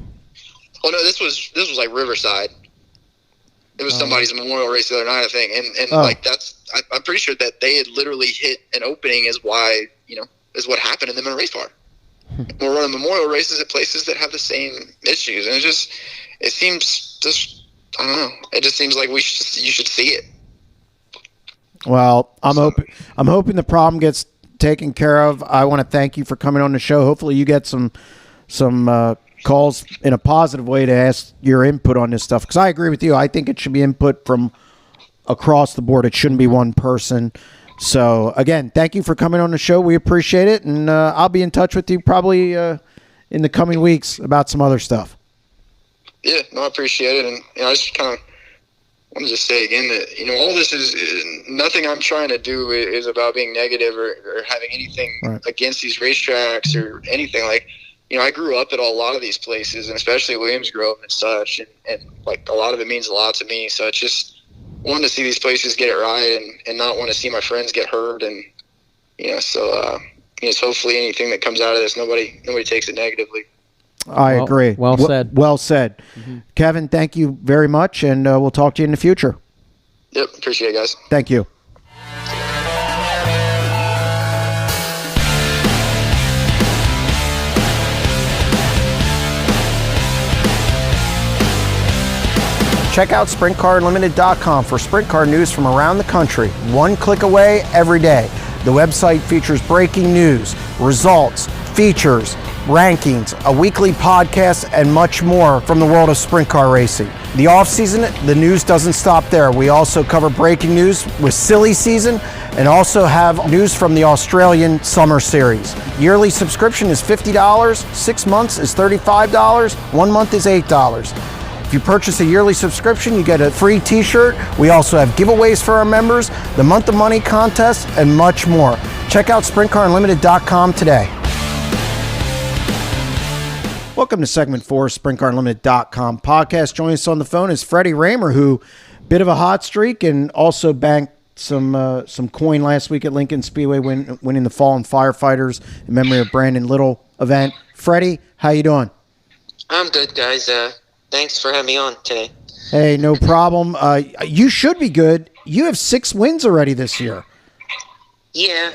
Oh, no, this was like Riverside. It was somebody's memorial race the other night, I think. And like, I'm pretty sure that they had literally hit an opening is why, is what happened in them in a race car. We're running memorial races at places that have the same issues. And it seems just, I don't know. It just seems like you should see it. Well, I'm hoping the problem gets taken care of. I want to thank you for coming on the show. Hopefully you get some calls in a positive way to ask your input on this stuff, because I agree with you. I think it should be input from across the board. It shouldn't be one person. So, again, thank you for coming on the show. We appreciate it, and I'll be in touch with you probably in the coming weeks about some other stuff. Yeah, no, I appreciate it. And I just kind of want to just say again that, all this is nothing I'm trying to do is about being negative or having anything against these racetracks or anything. Like, I grew up at a lot of these places, and especially Williams Grove and such, and like, a lot of it means a lot to me. So it's just wanting to see these places get it right and not want to see my friends get hurt. And, so hopefully anything that comes out of this, nobody takes it negatively. I agree. Well said. Well said. Mm-hmm. Kevin, thank you very much, and we'll talk to you in the future. Yep, appreciate it, guys. Thank you. Check out SprintCarUnlimited.com for sprint car news from around the country. One click away every day. The website features breaking news, results, features, rankings, a weekly podcast, and much more from the world of sprint car racing. The off-season, the news doesn't stop there. We also cover breaking news with silly season and also have news from the Australian Summer Series. Yearly subscription is $50, 6 months is $35, 1 month is $8. If you purchase a yearly subscription, you get a free t-shirt. We also have giveaways for our members, the Month of Money contest, and much more. Check out SprintCarUnlimited.com today. Welcome to segment 4, SprintCarUnlimited.com podcast. Joining us on the phone is Freddie Rahmer, who bit of a hot streak and also banked some coin last week at Lincoln Speedway, winning the Fallen Firefighters in memory of Brandon Little event. Freddie, how you doing? I'm good, guys. Thanks for having me on today. Hey, no problem. You should be good. You have 6 wins already this year. Yeah.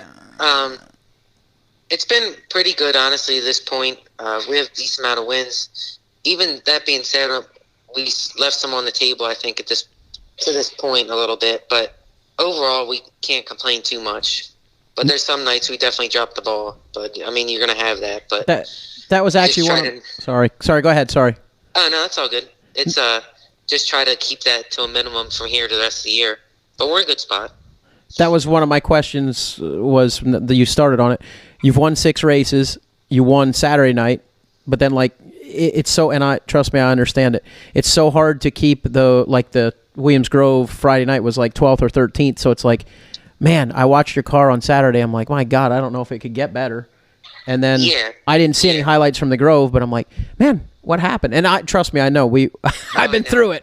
It's been pretty good, honestly, at this point. We have a decent amount of wins. Even that being said, we left some on the table, I think, to this point a little bit. But overall, we can't complain too much. But there's some nights we definitely dropped the ball. But, I mean, you're going to have that. But that was actually one. Sorry, go ahead. Sorry. Oh, no, that's all good. It's just try to keep that to a minimum from here to the rest of the year. But we're in a good spot. That was one of my questions, was that you started on it. You've won 6 races. You won Saturday night. But then, it's so, and trust me, I understand it. It's so hard to keep the Williams Grove Friday night was 12th or 13th. So it's man, I watched your car on Saturday. I'm like, my God, I don't know if it could get better. And then I didn't see any highlights from the Grove, but I'm like, man, what happened? And trust me, I know I've been through it,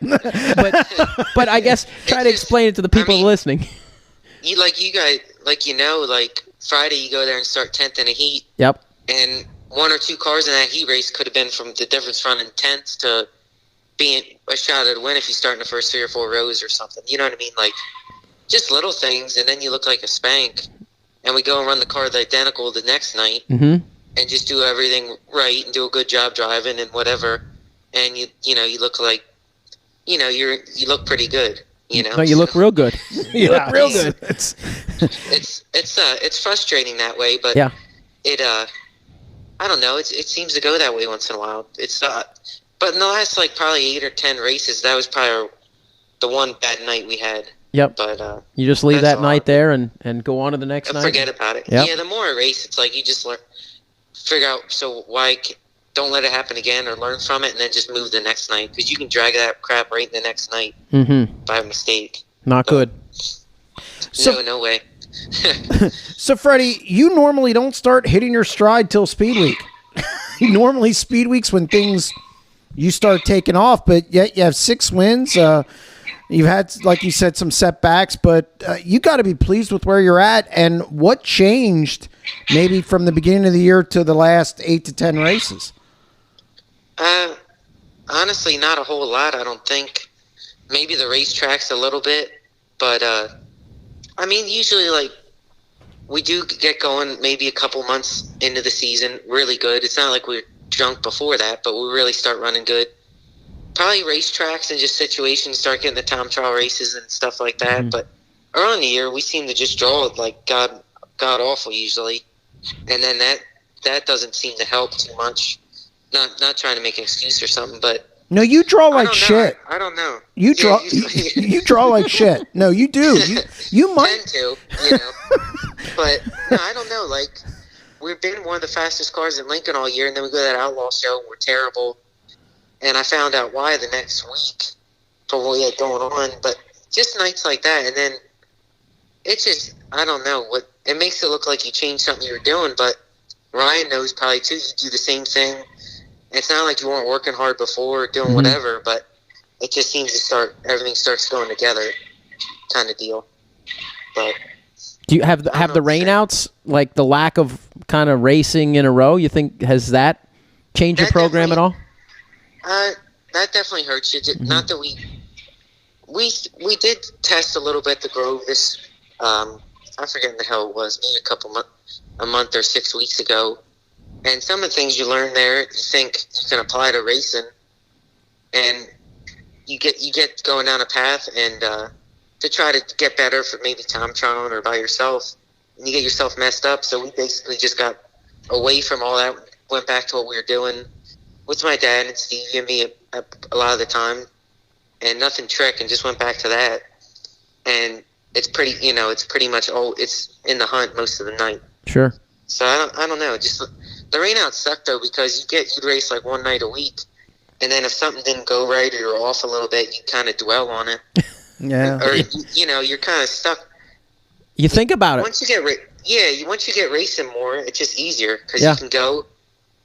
but I guess try to explain it to the people listening. You guys, Friday you go there and start 10th in a heat. Yep. And 1 or 2 cars in that heat race could have been from the difference from running 10th to being a shot at a win if you start in the first 3 or 4 rows or something. You know what I mean? Just little things, and then you look like a spank. And we go and run the car identical the next night. Mm-hmm. And just do everything right and do a good job driving and whatever, and you look like, you look pretty good, No, you look real good. You look real good. It's frustrating that way, but it I don't know. It seems to go that way once in a while. It's but in the last probably 8 or 10 races, that was probably the one bad night we had. Yep. But you just leave that night there and go on to the next night. Forget about it. Yep. Yeah, the more I race, it's you just figure out why don't let it happen again, or learn from it and then just move the next night, because you can drag that crap right in the next night by mistake. Not good. No way. So Freddie, you normally don't start hitting your stride till Speed Week. Normally Speed Week's when you start taking off, but yet you have 6 wins. You've had, like you said, some setbacks, but you got to be pleased with where you're at. And what changed maybe from the beginning of the year to the last 8 to 10 races? Honestly, not a whole lot, I don't think. Maybe the racetracks a little bit, but I mean, usually we do get going maybe a couple months into the season really good. It's not like we're drunk before that, but we really start running good. Probably racetracks and just situations, start getting the time trial races and stuff like that. Mm-hmm. But early in the year, we seem to just draw god awful usually, and then that doesn't seem to help too much. Not trying to make an excuse or something, but no, you draw like shit. I don't know. You draw. You draw like shit. No, you do. You might tend to, but no, I don't know. We've been one of the fastest cars in Lincoln all year, and then we go to that Outlaw show, and we're terrible. And I found out why the next week for what we had going on. But just nights like that, and then it's just, I don't know. It makes it look like you changed something you were doing, but Ryan knows probably too. You do the same thing. It's not like you weren't working hard before or doing whatever, but it just seems to everything starts going together kind of deal. But do you have the rainouts, the lack of kind of racing in a row? You think has that changed your program at all? That definitely hurts you. Not that we did test a little bit the Grove this. I forget the hell it was, maybe a month or 6 weeks ago. And some of the things you learn there, you think you can apply to racing, and you get going down a path and to try to get better for maybe time trialing or by yourself, and you get yourself messed up. So we basically just got away from all that, went back to what we were doing with my dad and Stevie and me a lot of the time, and nothing trick, and just went back to that. And it's pretty, it's pretty much it's in the hunt most of the night. Sure. So I don't know. Just the rain out sucked though, because you'd race like one night a week, and then if something didn't go right or you're off a little bit, you kind of dwell on it. Yeah. Or you're kind of stuck. You think about it. Once you get racing more, it's just easier because you can go.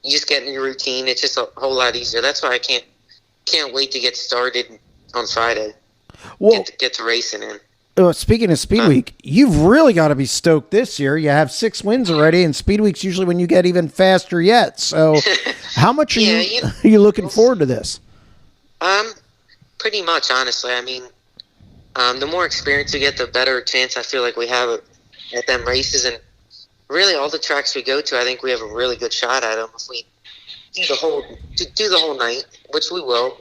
You just get in your routine. It's just a whole lot easier. That's why I can't wait to get started on Friday. Well, get to racing in. Speaking of Speedweek, you've really got to be stoked this year. You have 6 wins already, and Speedweek's usually when you get even faster yet. So how much are you looking forward to this? Pretty much, honestly. I mean, the more experience you get, the better chance I feel like we have at them races. And really, all the tracks we go to, I think we have a really good shot at them. If we do the whole night, which we will,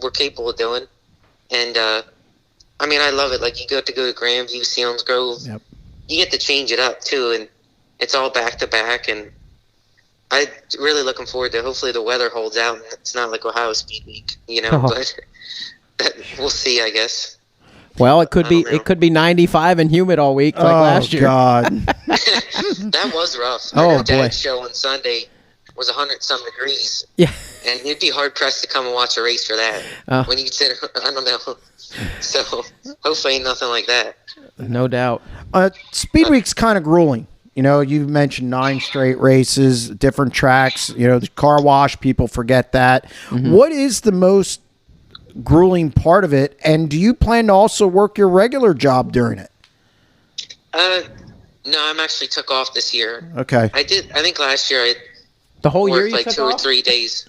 we're capable of doing. And I mean, I love it. Like, you get to go to Grandview, Sealands Grove. Yep. You get to change it up, too, and it's all back-to-back, and I'm really looking forward to hopefully the weather holds out, and it's not like Ohio Speed Week, but we'll see, I guess. Well, it could be 95 and humid all week like last year. Oh, God. That was rough. Oh, Dad's show on Sunday was 100-some degrees. Yeah. And you'd be hard-pressed to come and watch a race for that. When you consider, I don't know. So hopefully nothing like that. No doubt. Speedweek's kind of grueling. You mentioned 9 straight races, different tracks. The car wash, people forget that. Mm-hmm. What is the most grueling part of it, and do you plan to also work your regular job during it? No, I'm actually took off this year. Okay. I think last year the whole year you like took 2 or 3 days.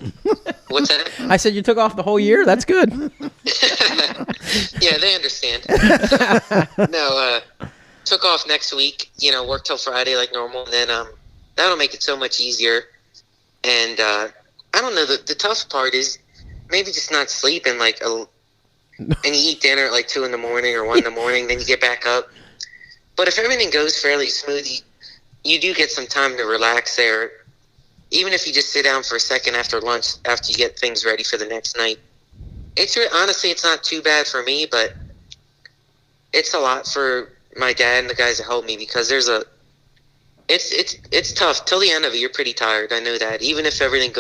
What's that? I said you took off the whole year? That's good. Yeah, they understand. No, took off next week, work till Friday like normal, and then that'll make it so much easier. And I don't know, the tough part is maybe just not sleeping and you eat dinner at like 2 in the morning or 1 in the morning, then you get back up. But if everything goes fairly smooth, you do get some time to relax there. Even if you just sit down for a second after lunch, after you get things ready for the next night. Honestly, it's not too bad for me, but it's a lot for my dad and the guys that help me, because it's tough. Till the end of it, you're pretty tired. I know that. Even if everything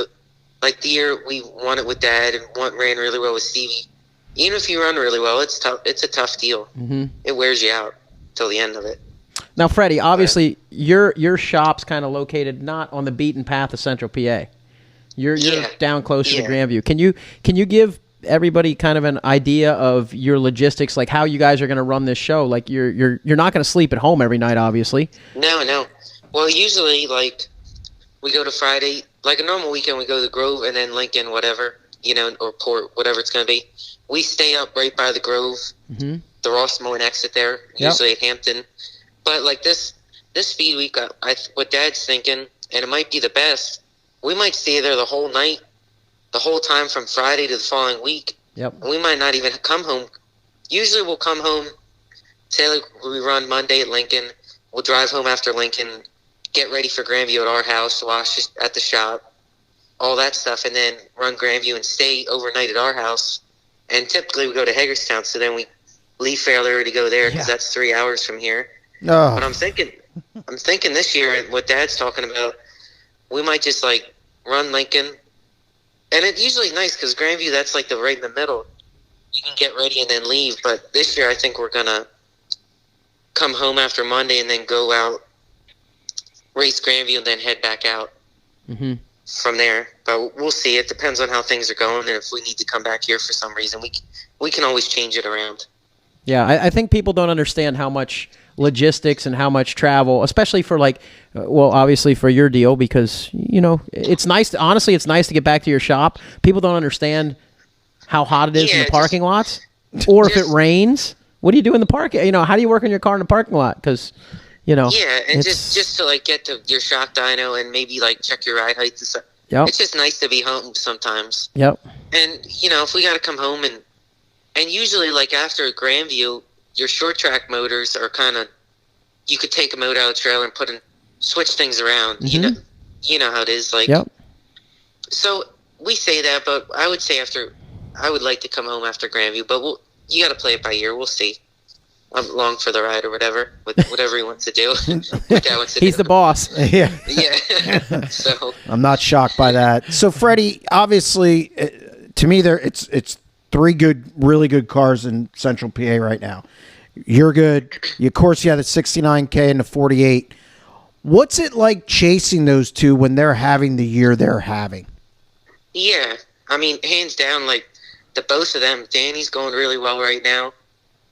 like the year we won it with Dad and ran really well with Stevie, even if you run really well, it's tough. It's a tough deal. Mm-hmm. It wears you out till the end of it. Now, Freddie, obviously, your shop's kind of located not on the beaten path of Central PA. You're down closer to Grandview. Can you give everybody kind of an idea of your logistics, like how you guys are going to run this show? Like you're not going to sleep at home every night, obviously. No. Well, usually we go to Friday, like a normal weekend. We go to the Grove and then Lincoln, whatever, or Port, whatever it's going to be. We stay up right by the Grove, the Ross Moen exit there, usually at Hampton. But like this speed week, what Dad's thinking, and it might be the best, we might stay there the whole night, the whole time from Friday to the following week. Yep. And we might not even come home. Usually we'll come home, say like we run Monday at Lincoln, we'll drive home after Lincoln, get ready for Grandview at our house, wash at the shop, all that stuff, and then run Grandview and stay overnight at our house. And typically we go to Hagerstown, so then we leave fairly early to go there, because that's 3 hours from here. No. But I'm thinking this year, what Dad's talking about, we might just like run Lincoln, and it's usually nice because Grandview, that's like right in the middle. You can get ready and then leave. But this year, I think we're gonna come home after Monday and then go out, race Grandview, and then head back out from there. But we'll see. It depends on how things are going, and if we need to come back here for some reason, we can always change it around. Yeah, I think people don't understand how much logistics and how much travel, especially for obviously for your deal, because it's nice. Honestly, it's nice to get back to your shop. People don't understand how hot it is in the parking lots, or if it rains. What do you do in the park? How do you work on your car in the parking lot? Because yeah, and just to get to your shock dyno and maybe check your ride heights and stuff. Yep. It's just nice to be home sometimes. Yep. And if we got to come home and usually after Grandview, your short track motors are you could take a motor out of the trailer and switch things around. Mm-hmm. You know how it is. Yep. So we say that, but I would say I would like to come home after Grandview, but you got to play it by ear. We'll see. I'm along for the ride or whatever, with whatever he wants to do. He's the boss. Yeah. Yeah. So I'm not shocked by that. So Freddie, obviously, to me, it's three really good cars in Central PA right now. You're good. Of course, you had the 69K and the 48. What's it like chasing those two when they're having the year they're having? Yeah, I mean, hands down, the both of them. Danny's going really well right now.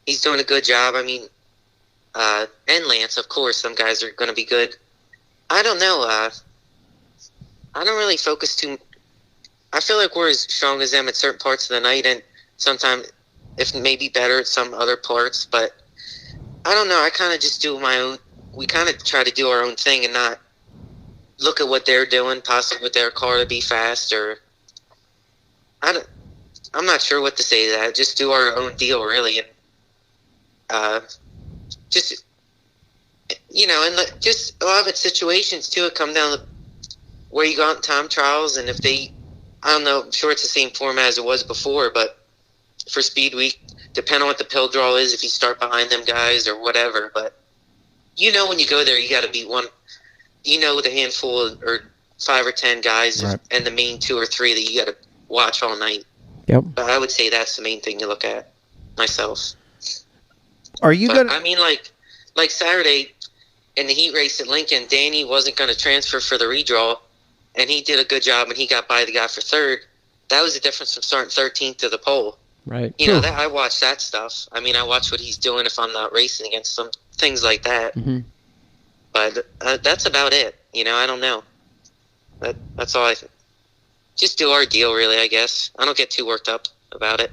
He's doing a good job. I mean, and Lance, of course, some guys are going to be good. I don't know. I don't really focus too. I feel like we're as strong as them at certain parts of the night, and sometimes, if maybe better at some other parts. But I don't know. I kind of just do my own. We kind of try to do our own thing and not look at what they're doing, possibly with their car to be fast, or I'm not sure what to say to that. Just do our own deal, really, and just and just a lot of it's situations too. It come down to where you go out in time trials, and if they, I don't know, I'm sure it's the same format as it was before, but for Speed Week, depending on what the pill draw is, if you start behind them guys or whatever, but when you go there, you got to beat one. With a handful or 5 or 10 guys, right, and the main 2 or 3 that you got to watch all night. Yep. But I would say that's the main thing you look at myself. Are you gonna? I mean, like Saturday in the heat race at Lincoln, Danny wasn't going to transfer for the redraw, and he did a good job, and he got by the guy for third. That was the difference from starting 13th to the pole. Right. I watch that stuff. I mean, I watch what he's doing if I'm not racing against him, things like that. Mm-hmm. But that's about it. I don't know. That's all I think. Just do our deal, really, I guess. I don't get too worked up about it.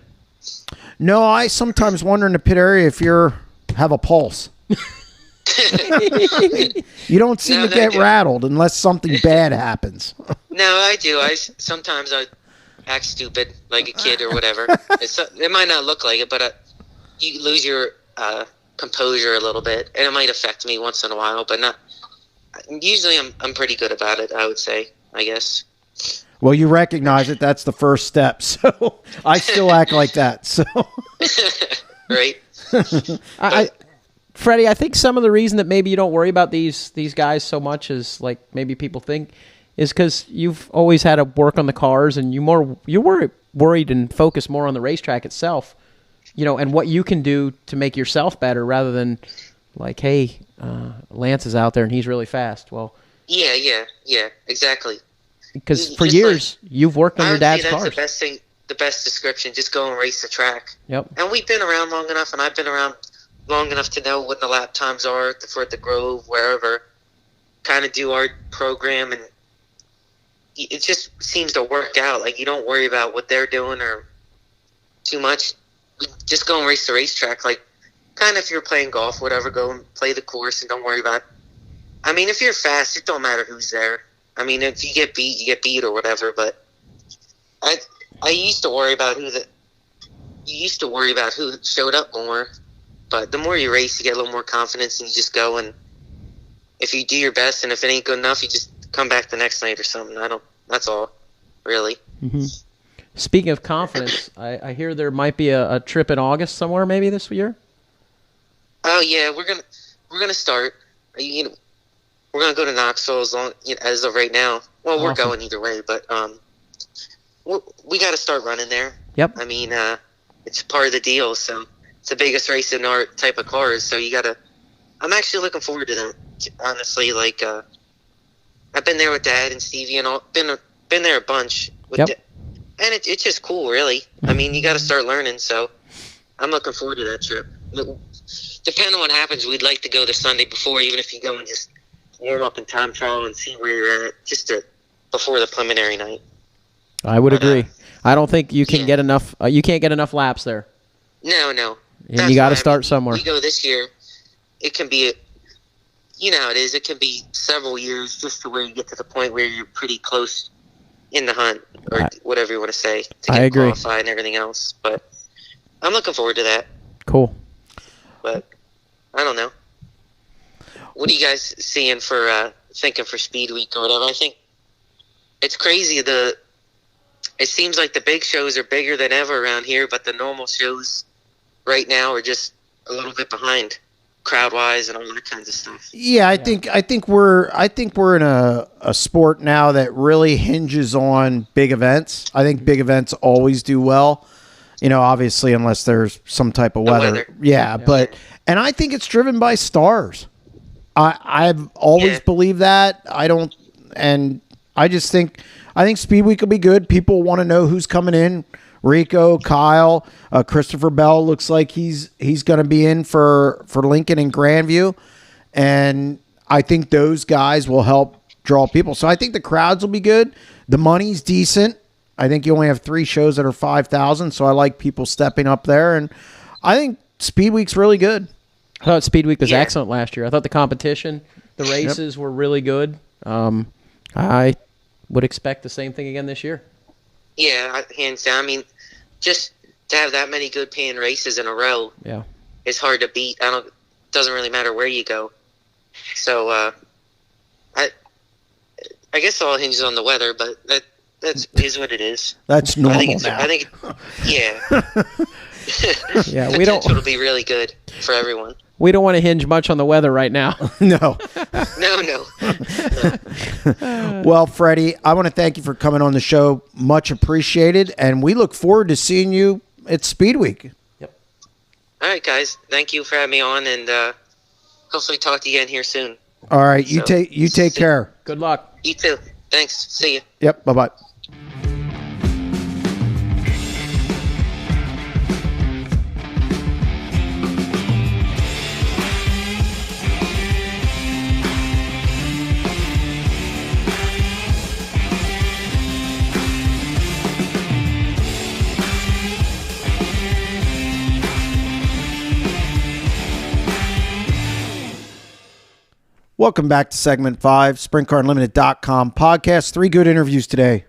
No, I sometimes wonder in the pit area if you have a pulse. You don't seem to get rattled unless something bad happens. No, I do. Sometimes I act stupid like a kid or whatever. It might not look like it, but you lose your composure a little bit, and it might affect me once in a while, but not. Usually, I'm pretty good about it, I would say, I guess. Well, you recognize it. That's the first step. So I still act like that. So right. Freddie, I think some of the reason that maybe you don't worry about these guys so much as maybe people think is because you've always had to work on the cars, and you're worried and focused more on the racetrack itself, and what you can do to make yourself better rather than hey, Lance is out there and he's really fast. Well, yeah, exactly. Because for years you've worked on your dad's cars. That's the best thing, the best description. Just go and race the track. Yep. And we've been around long enough, and I've been around long enough to know what the lap times are for the Grove, wherever. Kind of do our program, and it just seems to work out. You don't worry about what they're doing or too much. Just go and race the racetrack. Kind of if you're playing golf, whatever, go and play the course and don't worry about it. I mean, if you're fast, it don't matter who's there. I mean, if you get beat, you get beat or whatever. But I used to worry about who showed up more. But the more you race, you get a little more confidence, and you just go, and if you do your best, and if it ain't good enough, you just come back the next night or something. That's all, really. Mm-hmm. Speaking of confidence, I hear there might be a trip in August somewhere, maybe this year. Oh yeah, we're gonna start. We're gonna go to Knoxville as of right now. Well, awesome. We're going either way, but we got to start running there. Yep. I mean, it's part of the deal. So it's the biggest race in our type of cars. So you got to. I'm actually looking forward to them. Honestly, I've been there with Dad and Stevie, and all. Been there a bunch with. Yep. And it's just cool, really. I mean, you got to start learning. So I'm looking forward to that trip. depending on what happens, we'd like to go the Sunday before, even if you go and just warm up in time trial and see where you're at, before the preliminary night. I would agree. I don't think you can get enough. You can't get enough laps there. No. And you got to start somewhere. We go this year. It can be, you know how it is. It can be several years just to where you get to the point where you're pretty close in the hunt, or whatever you want to say, to get qualified and everything else. But I'm looking forward to that. Cool. But I don't know. What are you guys seeing for thinking for Speed Week or whatever? I think it's crazy. It seems like the big shows are bigger than ever around here, but the normal shows right now are just a little bit behind, crowd wise and all that kinds of stuff. Yeah, I think we're in a sport now that really hinges on big events. I think big events always do well. You know, obviously, unless there's some type of weather. Yeah, but and I think it's driven by stars. I've always believed that. I think Speed Week will be good. People want to know who's coming in. Rico, Kyle, Christopher Bell looks like he's going to be in for Lincoln and Grandview, and I think those guys will help draw people. So I think the crowds will be good. The money's decent. I think you only have 3 shows that are 5,000, so I like people stepping up there, and I think Speed Week's really good. I thought Speed Week was excellent last year. I thought the competition, the races were really good. I would expect the same thing again this year. Yeah, hands down. I mean, just to have that many good paying races in a row, is hard to beat. Doesn't really matter where you go. So, I guess it all hinges on the weather, but that is what it is. That's normal I think, yeah, we don't. It'll be really good for everyone. We don't want to hinge much on the weather right now. No. No. Well, Freddie, I want to thank you for coming on the show. Much appreciated. And we look forward to seeing you at Speed Week. Yep. All right, guys. Thank you for having me on, and hopefully talk to you again here soon. All right. You take care. Good luck. You too. Thanks. See you. Yep. Bye-bye. Welcome back to segment 5, SprintCarUnlimited.com podcast. 3 good interviews today.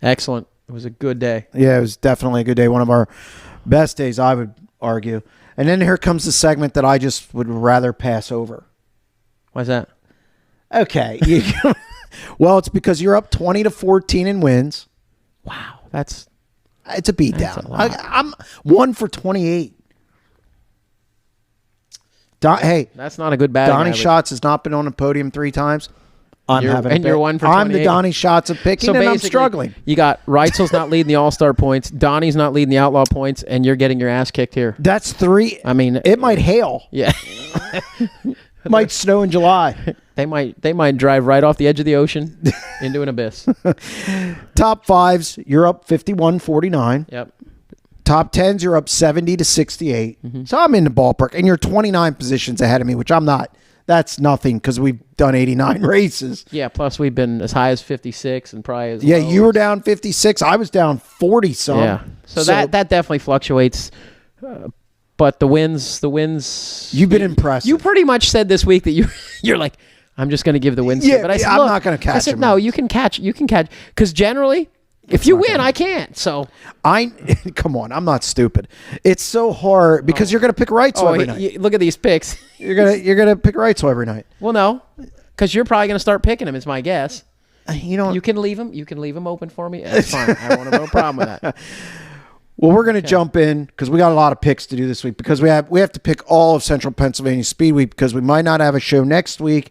Excellent. It was a good day. Yeah, it was definitely a good day. One of our best days, I would argue. And then here comes the segment that I just would rather pass over. Why's that? Okay. Well, it's because you're up 20-14 in wins. Wow. It's a beatdown. I'm 1 for 28. Hey, that's not a good batting Donnie average. Schatz has not been on the podium 3 times. You're 1 for 28. I'm the Donnie Schatz of picking, and I'm struggling. You got Reitzel's not leading the All-Star points. Donnie's not leading the Outlaw points, and you're getting your ass kicked here. That's 3. I mean, it might hail. Yeah. Might snow in July. They might drive right off the edge of the ocean into an abyss. Top 5s, you're up 51-49. Yep. Top 10s, you're up 70-68. Mm-hmm. So I'm in the ballpark, and you're 29 positions ahead of me, which I'm not. That's nothing because we've done 89 races. Yeah, plus we've been as high as 56 and probably as low. You were as... down 56. I was down 40-some. Yeah, so that definitely fluctuates. But the wins. You've been impressive. You pretty much said this week that you're like, I'm just going to give the wins. Yeah, but I said, I'm not going to catch I said, him. No, you can catch. Because generally, if you win, I can't. So come on, I'm not stupid. It's so hard because you're going to pick Reitzel every night. Look at these picks. You're gonna pick Reitzel every night. Well, no, because you're probably going to start picking him. It's my guess. You can leave him. You can leave him open for me. That's fine. I won't have no problem with that. Well, we're going to jump in because we got a lot of picks to do this week because we have to pick all of Central Pennsylvania Speedweek because we might not have a show next week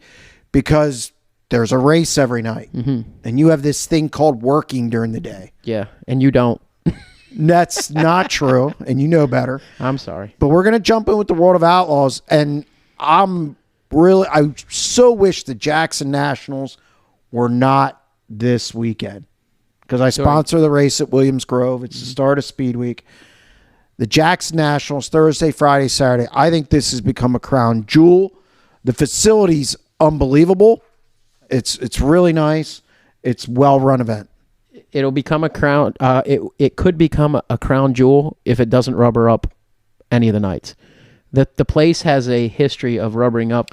because there's a race every night. Mm-hmm. And you have this thing called working during the day. Yeah, and you don't. That's not true, and you know better. I'm sorry. But we're going to jump in with the World of Outlaws, and I so wish the Jackson Nationals were not this weekend because I sponsor the race at Williams Grove. It's the start of Speed Week. The Jackson Nationals, Thursday, Friday, Saturday. I think this has become a crown jewel. The facility's unbelievable. It's really nice. It's well-run event. It'll become a crown. It could become a crown jewel if it doesn't rubber up any of the nights. The place has a history of rubbering up.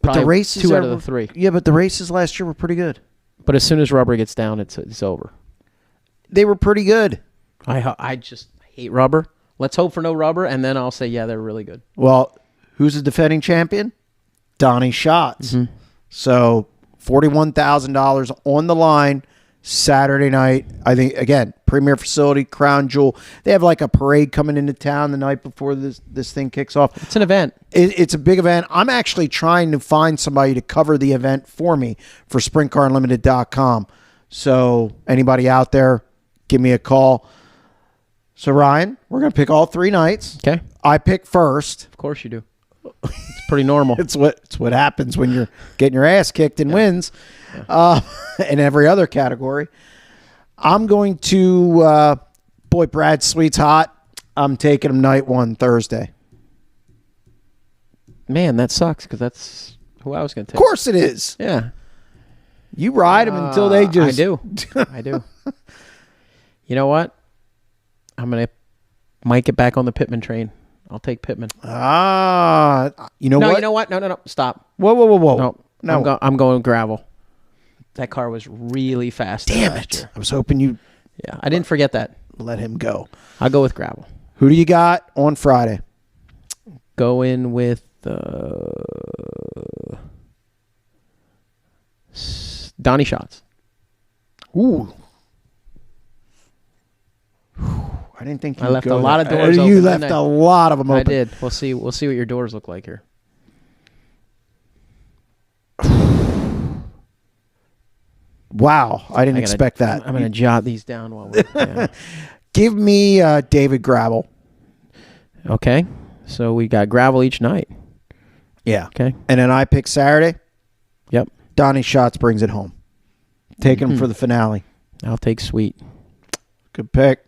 But the races 2 out of the 3. Yeah, but the races last year were pretty good. But as soon as rubber gets down, it's over. They were pretty good. I just hate rubber. Let's hope for no rubber, and then I'll say, yeah, they're really good. Well, who's the defending champion? Donnie Schatz. Mm-hmm. So $41,000 on the line Saturday night. I think, again, premier facility, crown jewel. They have like a parade coming into town the night before this thing kicks off. It's an event. It's a big event. I'm actually trying to find somebody to cover the event for me for SprintCarUnlimited.com. So anybody out there, give me a call. So, Ryan, we're going to pick all 3 nights. Okay. I pick first. Of course you do. It's pretty normal. It's what happens when you're getting your ass kicked in wins in every other category. I'm going to, Brad Sweet's hot. I'm taking him night 1 Thursday. Man, that sucks because that's who I was going to take. Of course it is. Yeah. You ride them until they just... I do. You know what? I'm going to might get back on the Pittman train. I'll take Pittman. You know what? No, you know what? No. Stop. Whoa. No. I'm going gravel. That car was really fast. Damn it. Year. I was hoping you Yeah, I didn't forget that. let him go. I'll go with gravel. Who do you got on Friday? Go in with Donnie Schatz. Ooh. I didn't think I left a lot of doors You open, left didn't I? a lot of them open. I did. We'll see what your doors look like here. Wow. I didn't expect that. I'm going to jot these down while we're... Yeah. Give me David Gravel. Okay. So we got gravel each night. Yeah. Okay. And then I pick Saturday. Yep. Donnie Schatz brings it home. Taking him for the finale. I'll take Sweet. Good pick.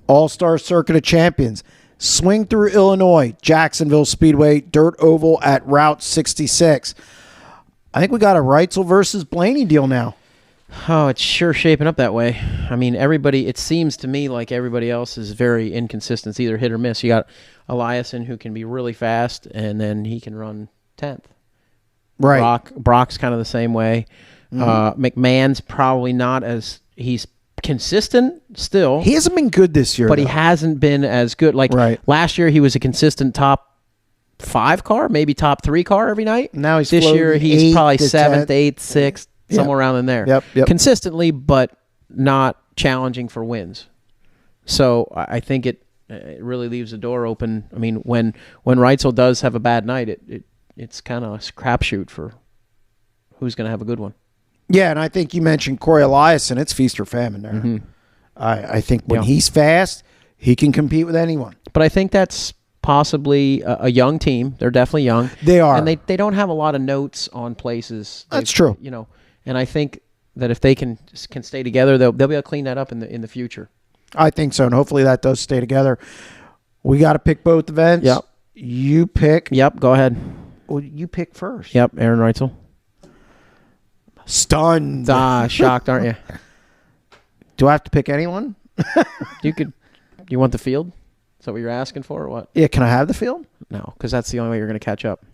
All-Star Circuit of Champions. Swing through Illinois, Jacksonville Speedway, dirt oval at Route 66. I think we got a Reitzel versus Blaney deal now. Oh, it's sure shaping up that way. I mean, it seems to me like everybody else is very inconsistent. It's either hit or miss. You got Eliason, who can be really fast, and then he can run 10th. Right. Brock's kind of the same way. McMahon's probably not as... He's consistent still. He hasn't been good this year, but though. he hasn't been as good. Like last year, he was a consistent top 5 car, maybe top 3 car every night. Now he's this year he's probably 7th, 8th, 6th, somewhere around in there. Yep. Consistently, but not challenging for wins. So I think it really leaves the door open. I mean, when Reitzel does have a bad night, it's kind of a crapshoot for who's going to have a good one. Yeah, and I think you mentioned Corey Eliason. It's feast or famine there. Mm-hmm. I think when he's fast, he can compete with anyone. But I think that's possibly a young team. They're definitely young. They are. And they don't have a lot of notes on places. That's true. You know, and I think that if they can stay together, they'll be able to clean that up in the future. I think so, and hopefully that does stay together. We got to pick both events. Yep. You pick. Yep, go ahead. Well, you pick first. Yep, Aaron Reitzel. Stunned. Shocked, aren't you? Do I have to pick anyone? You want the field? Is that what you're asking for or what? Yeah, can I have the field? No, because that's the only way you're going to catch up.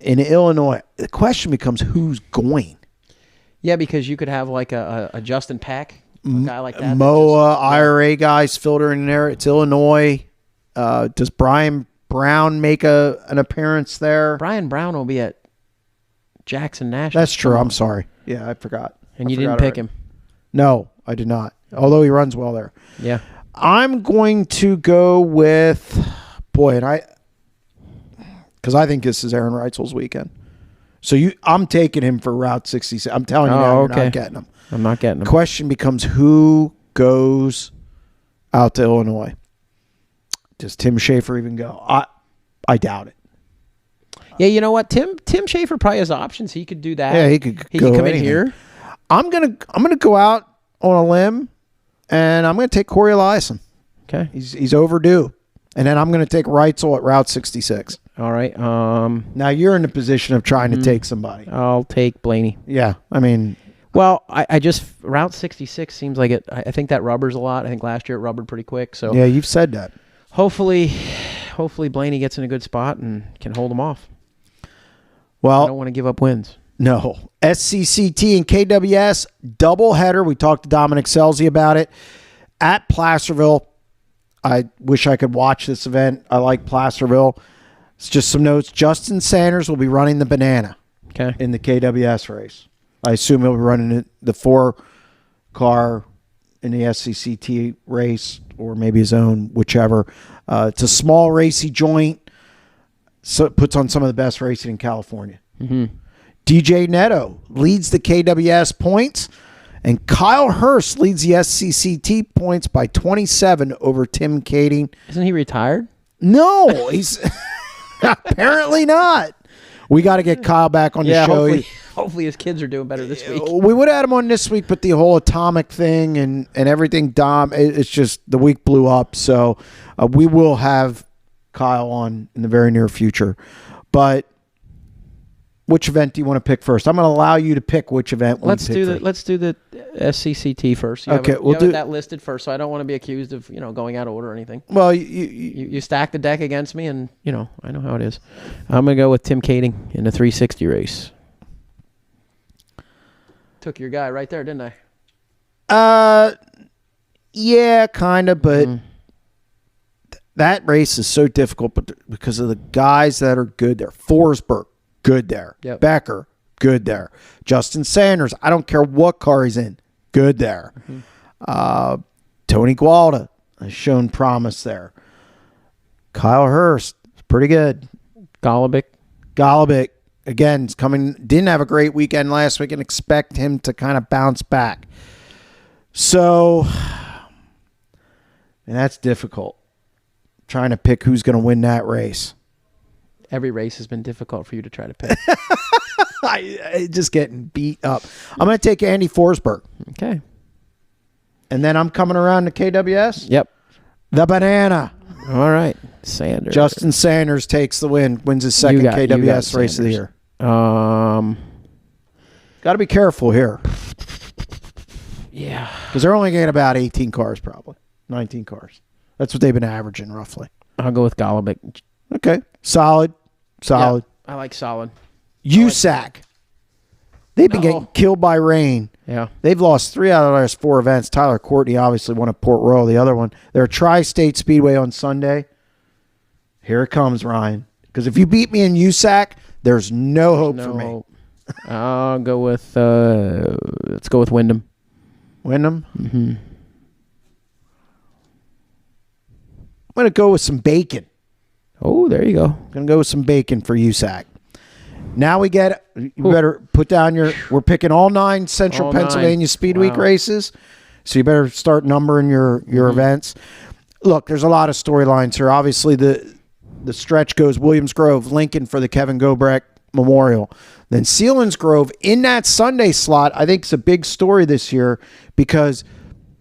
In Illinois, the question becomes who's going. Yeah, because you could have like a Justin Pack, a guy like that. MOA, IRA guys filtering in there. It's Illinois. Does Brian Brown make an appearance there? Brian Brown will be at Jackson National. That's true. I'm sorry. Yeah, I forgot. And you didn't pick him. No, I did not. Although he runs well there. Yeah. I'm going to go with, because I think this is Aaron Reitzel's weekend. So I'm taking him for Route 66. I'm telling you now, you're not getting him. I'm not getting him. Question becomes who goes out to Illinois? Does Tim Schaefer even go? I doubt it. Yeah, you know what? Tim Schaefer probably has options. He could do that. Yeah, he could come anything. in here. I'm gonna go out on a limb and I'm going to take Corey Eliason. Okay. He's overdue. And then I'm going to take Reitzel at Route 66. All right. Now you're in the position of trying to take somebody. I'll take Blaney. Yeah, I mean... Well, I just... Route 66 seems like it... I think that rubbers a lot. I think last year it rubbered pretty quick. So yeah, you've said that. Hopefully Blaney gets in a good spot and can hold them off. Well... I don't want to give up wins. No. SCCT and KWS, doubleheader. We talked to Dominic Scelzi about it. At Placerville. I wish I could watch this event. I like Placerville. It's just some notes. Justin Sanders will be running the banana in the KWS race. I assume he'll be running the 4-car in the SCCT race or maybe his own, whichever. It's a small racy joint, so it puts on some of the best racing in California. Mm-hmm. DJ Neto leads the KWS points, and Kyle Hurst leads the SCCT points by 27 over Tim Kading. Isn't he retired? No, he's apparently not. We got to get Kyle back on the show. Hopefully his kids are doing better this week. We would have had him on this week, but the whole atomic thing and everything, Dom, it's just the week blew up. So we will have Kyle on in the very near future. But which event do you want to pick first? I'm going to allow you to pick which event. Let's do the SCCT first. We'll do that listed first, so I don't want to be accused of going out of order or anything. Well, you stack the deck against me, and I know how it is. I'm going to go with Tim Kading in the 360 race. Took your guy right there, didn't I? Yeah, kind of, but that race is so difficult, but because of the guys that are good there. Forsberg, good there. Yep. Becker, good there. Justin Sanders, I don't care what car he's in, good there. Mm-hmm. Tony Gualda has shown promise there. Kyle Hurst, pretty good. Golubic, again, is coming. Didn't have a great weekend last week, and expect him to kind of bounce back. So, and that's difficult. Trying to pick who's going to win that race. Every race has been difficult for you to try to pick. I just getting beat up. I'm going to take Andy Forsberg. Okay. And then I'm coming around to KWS. Yep. The banana. All right. Sanders. Justin Sanders takes the wins his second KWS race of the year. Got to be careful here. Yeah. Because they're only getting about 18 cars probably. 19 cars. That's what they've been averaging roughly. I'll go with Golubic. Okay. Solid. Yep. I like solid. USAC. They've been getting killed by rain. Yeah. They've lost 3 out of the last 4 events. Tyler Courtney obviously won at Port Royal, the other one. They're Tri-State Speedway on Sunday. Here it comes, Ryan. Because if you beat me in USAC, there's no hope for me. I'll go with, let's go with Wyndham. Wyndham? Mm-hmm. I'm going to go with some bacon. Oh, there you go. Going to go with some bacon for USAC. Now we get, you better put down we're picking all 9 Central Pennsylvania Speedweek races. So you better start numbering your events. Look, there's a lot of storylines here. Obviously, the stretch goes Williams Grove, Lincoln for the Kevin Gobrecht Memorial. Then Sealands Grove in that Sunday slot, I think it's a big story this year because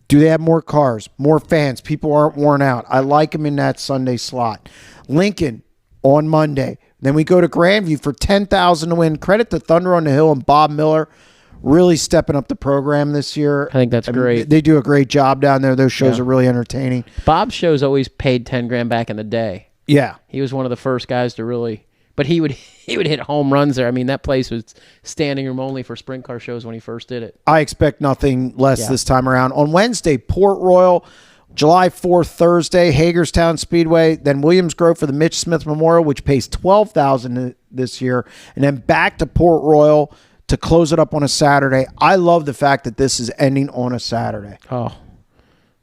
do they have more cars, more fans? People aren't worn out. I like them in that Sunday slot. Lincoln on Monday. Then we go to Grandview for $10,000 to win. Credit to Thunder on the Hill and Bob Miller really stepping up the program this year. I think that's great. They do a great job down there. Those shows are really entertaining. Bob's shows always paid $10,000 back in the day. Yeah. He was one of the first guys to really, but he would hit home runs there. I mean, that place was standing room only for sprint car shows when he first did it. I expect nothing less this time around. On Wednesday, Port Royal, July 4th, Thursday, Hagerstown Speedway, then Williams Grove for the Mitch Smith Memorial, which pays $12,000 this year, and then back to Port Royal to close it up on a Saturday. I love the fact that this is ending on a Saturday. Oh,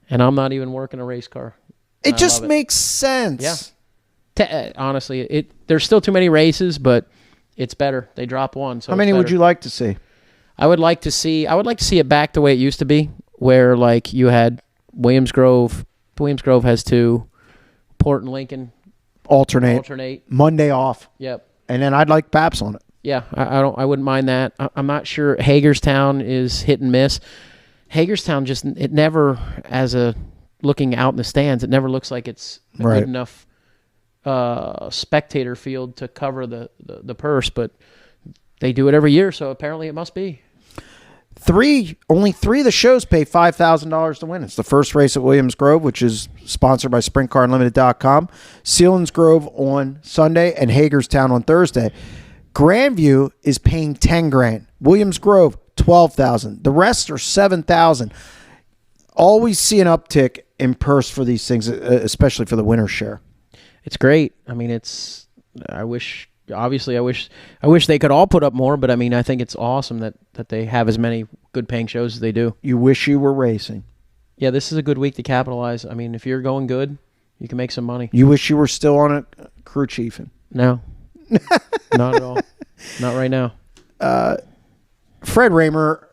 and I'm not even working a race car. It just makes sense. Yeah. Honestly, there's still too many races, but it's better. They drop one. So how many would you like to see? I would like to see it back the way it used to be, where like you had Williams Grove has 2. Port and Lincoln alternate. Monday off. Yep. And then I'd like Paps on it. Yeah, I wouldn't mind that. I'm not sure. Hagerstown is hit and miss. Hagerstown it never, as a looking out in the stands, it never looks like it's a good enough spectator field to cover the purse, but they do it every year, so apparently it must be. Only three of the shows pay $5,000 to win. It's the first race at Williams Grove, which is sponsored by SprintCarUnlimited.com. Sealands Grove on Sunday and Hagerstown on Thursday. Grandview is paying $10,000. Williams Grove $12,000. The rest are $7,000. Always see an uptick in purse for these things, especially for the winner's share. It's great. I mean, I wish they could all put up more, but I mean, I think it's awesome that they have as many good paying shows as they do. You wish you were racing. Yeah, this is a good week to capitalize. I mean, if you're going good, you can make some money. You wish you were still on a crew chiefing. No, not at all. Not right now. Fred Rahmer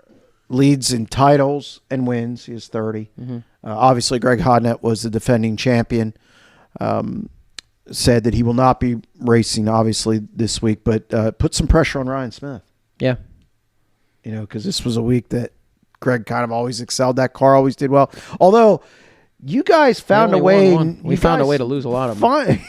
leads in titles and wins. He has 30. Mm-hmm. Obviously, Greg Hodnett was the defending champion. Said that he will not be racing, obviously, this week, but put some pressure on Ryan Smith. Yeah. Because this was a week that Greg kind of always excelled. That car always did well. Although, you guys found a way. We found a way to lose a lot of them.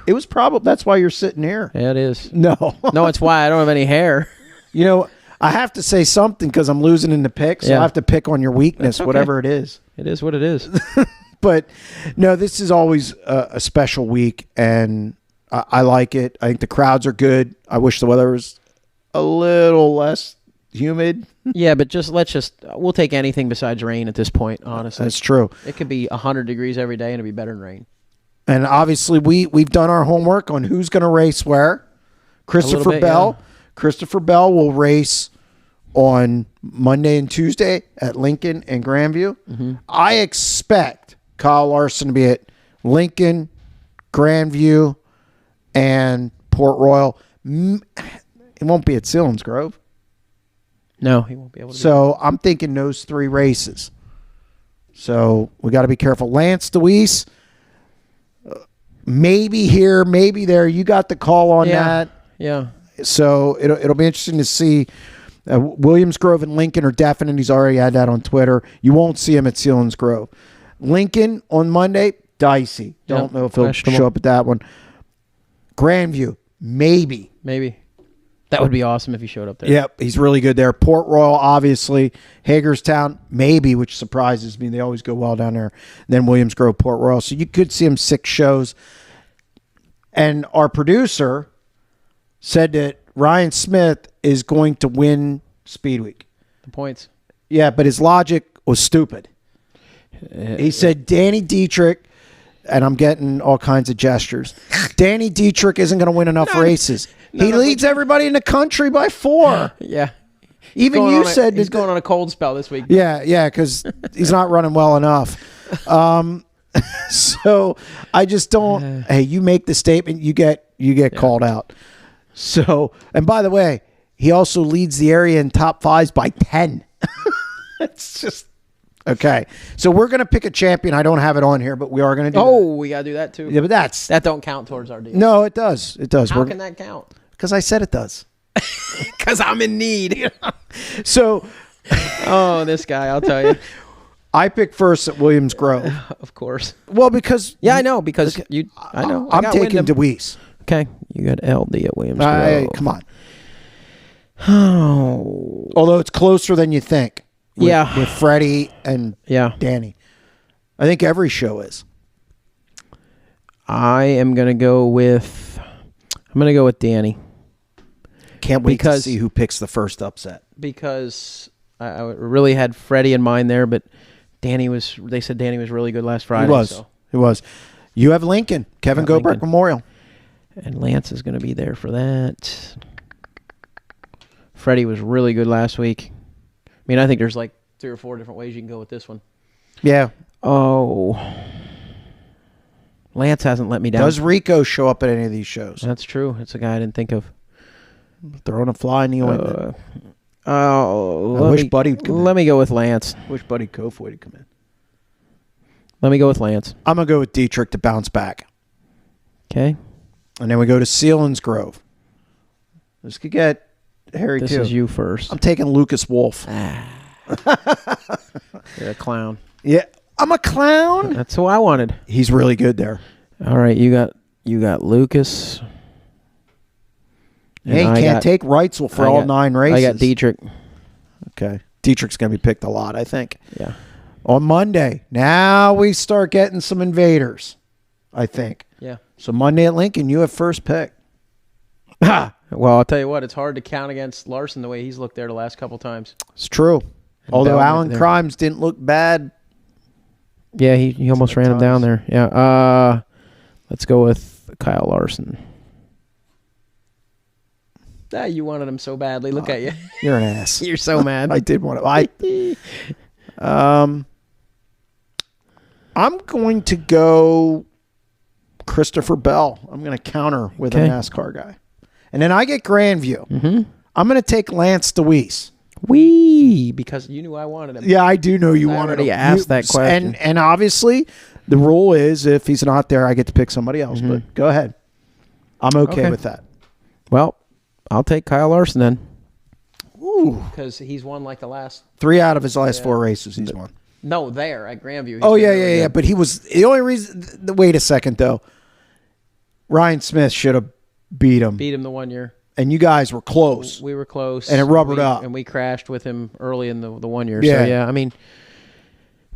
It was probably, that's why you're sitting here. Yeah, it is. No. No, it's why I don't have any hair. I have to say something because I'm losing in the pick, so I have to pick on your weakness, okay. Whatever it is. It is what it is. But, no, this is always a special week, and I like it. I think the crowds are good. I wish the weather was a little less humid. Yeah, but we'll take anything besides rain at this point, honestly. That's true. It could be 100 degrees every day, and it'd be better than rain. And obviously, we've done our homework on who's going to race where. Christopher Bell. Yeah. Christopher Bell will race on Monday and Tuesday at Lincoln and Grandview. Mm-hmm. I expect Kyle Larson to be at Lincoln, Grandview, and Port Royal. It won't be at Sealands Grove. No, he won't be able to. So I'm thinking those three races. So we got to be careful. Lance Deweese, maybe here, maybe there. You got the call on that. Yeah. So it'll be interesting to see. Williams Grove and Lincoln are definite. He's already had that on Twitter. You won't see him at Sealands Grove. Lincoln on Monday, dicey. Don't know if he'll show up at that one. Grandview, maybe. That would be awesome if he showed up there. Yep, he's really good there. Port Royal, obviously. Hagerstown, maybe, which surprises me. They always go well down there. Then Williams Grove, Port Royal. So you could see him 6 shows. And our producer said that Ryan Smith is going to win Speedweek. The points. Yeah, but his logic was stupid. He said Danny Dietrich, and I'm getting all kinds of gestures. Danny Dietrich isn't going to win enough races. He leads everybody in the country by 4. Yeah. Even you said he's going on a cold spell this week. Yeah, because he's not running well enough. So I just don't. Hey, you make the statement, you get called out. So, and by the way, he also leads the area in top 5s by 10. It's just. Okay, so we're going to pick a champion. I don't have it on here, but we are going to do that. We got to do that too. Yeah, but that don't count towards our deal. No, it does. It does. How can that count? Because I said it does. Because I'm in need. So. This guy, I'll tell you. I picked first at Williams Grove. Of course. Well, because. Yeah, I know. Because you. I know. I'm taking Deweese. Okay. You got LD at Williams Grove. Come on. Although it's closer than you think. With Freddie and Danny. I think every show is. I'm going to go with Danny. Can't wait to see who picks the first upset. Because I really had Freddie in mind there, but they said Danny was really good last Friday. He was. You have Lincoln. Kevin Gobrek Memorial. And Lance is going to be there for that. Freddie was really good last week. I mean, I think there's like 3 or 4 different ways you can go with this one. Yeah. Oh. Lance hasn't let me down. Does Rico show up at any of these shows? That's true. It's a guy I didn't think of. Throwing a fly in the ointment. Buddy would come in. Let me go with Lance. Wish Buddy Kofoid would come in. Let me go with Lance. I'm going to go with Dietrich to bounce back. Okay. And then we go to Sealands Grove. This could get hairy too. This is you first. I'm taking Lucas Wolf. You're a clown. Yeah, I'm a clown. That's who I wanted. He's really good there. All right, you got Lucas. Hey, can't take Reitzel for all 9 races. I got Dietrich. Okay. Dietrich's going to be picked a lot, I think. Yeah. On Monday, now we start getting some invaders, I think. Yeah. So Monday at Lincoln, you have first pick. Well, I'll tell you what, it's hard to count against Larson the way he's looked there the last couple times. It's true. And Although Bell Alan there. Crimes didn't look bad. Yeah, he almost ran him down there. Yeah. Let's go with Kyle Larson. You wanted him so badly. Look at you. You're an ass. You're so mad. I did want to. I'm going to go Christopher Bell. I'm going to counter with a NASCAR guy. And then I get Grandview. Mm-hmm. I'm going to take Lance DeWeese. Because you knew I wanted him. Yeah, I do know you wanted him. I already asked that question. And obviously, the rule is if he's not there, I get to pick somebody else. But go ahead. I'm okay with that. Well, I'll take Kyle Larson then. Ooh. Because he's won like the last... 3 out of his last 4 races he's won. No, there at Grandview. Oh, yeah. But he was... The only reason... Wait a second, though. Ryan Smith should have beat him. Beat him the 1 year. And you guys were close. We were close. And it rubbered up. And we crashed with him early in the 1 year. Yeah. So, yeah, I mean...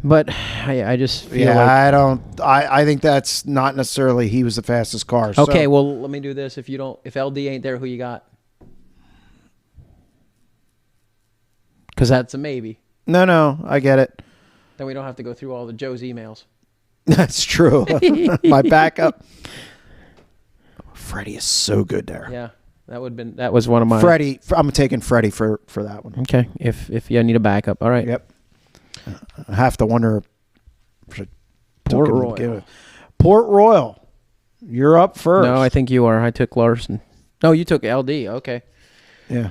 But I just feel like... I don't... I think that's not necessarily he was the fastest car. Okay, so. well, let me do this. If LD ain't there, who you got? Because that's a maybe. No, I get it. Then we don't have to go through all the Joe's emails. That's true. My backup. Freddie is so good there. Yeah, that was one of my... Freddie, I'm taking Freddie for that one. Okay, if you need a backup. All right. Yep. I have to wonder. Port Royal. Port Royal. You're up first. No, I think you are. I took Larson. No, you took LD. Okay. Yeah.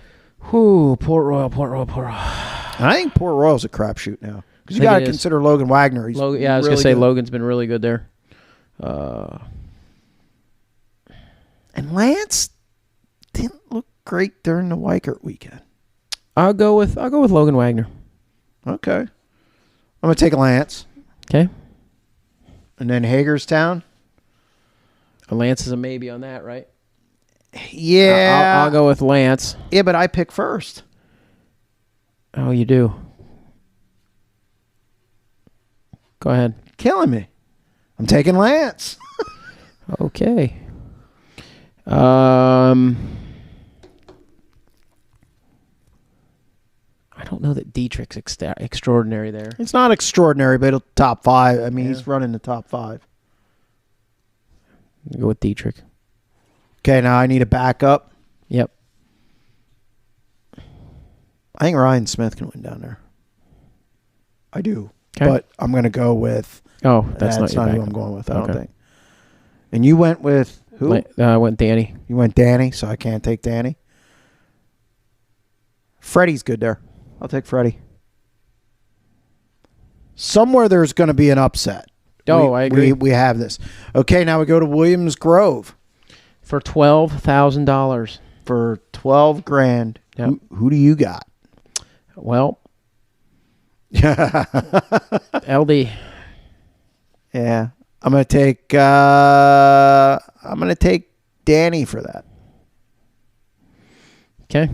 Whew, Port Royal. I think Port Royal's a crapshoot now. Because you got to consider Logan Wagner. He's I was going to say Logan's been really good there. And Lance didn't look great during the Weikert weekend. I'll go with Logan Wagner. Okay. I'm going to take Lance. Okay. And then Hagerstown. Lance is a maybe on that, right? Yeah. I'll go with Lance. Yeah, but I pick first. Oh, you do? Go ahead. Killing me. I'm taking Lance. Okay. I don't know that Dietrich's extraordinary there. It's not extraordinary, but top 5. I mean, he's running the top 5. Go with Dietrich. Okay, now I need a backup. Yep. I think Ryan Smith can win down there. I do. Okay. But I'm going to go with... Oh, that's not who I'm going with, I don't think. And you went with who? I went Danny. You went Danny, so I can't take Danny. Freddie's good there. I'll take Freddie. Somewhere there's going to be an upset. Oh, I agree. We have this. Okay, now we go to Williams Grove. For $12,000. For $12,000. Yep. Who do you got? Well, LD. Yeah, I'm gonna take Danny for that. Okay,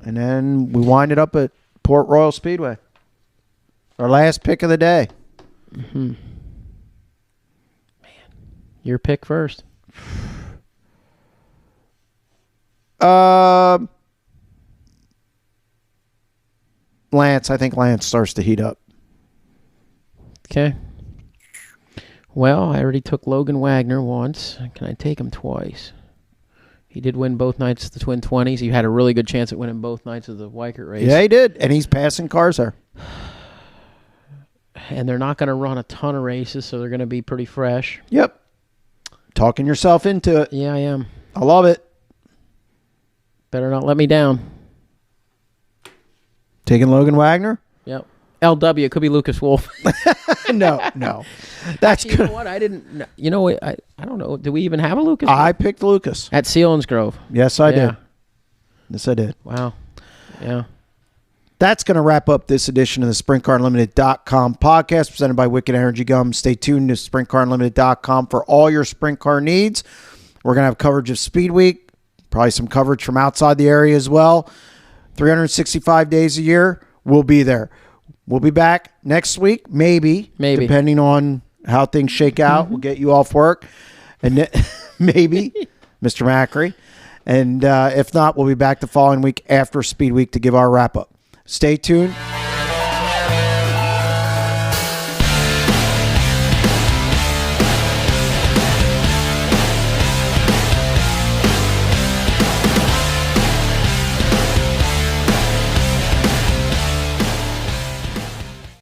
and then we wind it up at Port Royal Speedway. Our last pick of the day. Mm-hmm. Man, your pick first. Lance. I think Lance starts to heat up. Okay. Well, I already took Logan Wagner once. Can I take him twice? He did win both nights of the Twin 20s. He had a really good chance at winning both nights of the Weikert race. Yeah, he did. And he's passing cars there. And they're not going to run a ton of races, so they're going to be pretty fresh. Yep. Talking yourself into it. Yeah, I am. I love it. Better not let me down. Taking Logan Wagner? Yep. LW, it could be Lucas Wolf. No. That's Actually, good. you know what? I didn't. You know, I don't know. Do we even have a Lucas? I picked Lucas. At Selinsgrove. Yes, I did. Yes, I did. Wow. Yeah. That's going to wrap up this edition of the SprintCarUnlimited.com podcast presented by Wicked Energy Gum. Stay tuned to SprintCarUnlimited.com for all your sprint car needs. We're going to have coverage of Speedweek, probably some coverage from outside the area as well. 365 days a year, we'll be there. We'll be back next week, maybe. Depending on how things shake out. We'll get you off work. And maybe, Mr. Macri. And if not, we'll be back the following week after Speed Week to give our wrap-up. Stay tuned.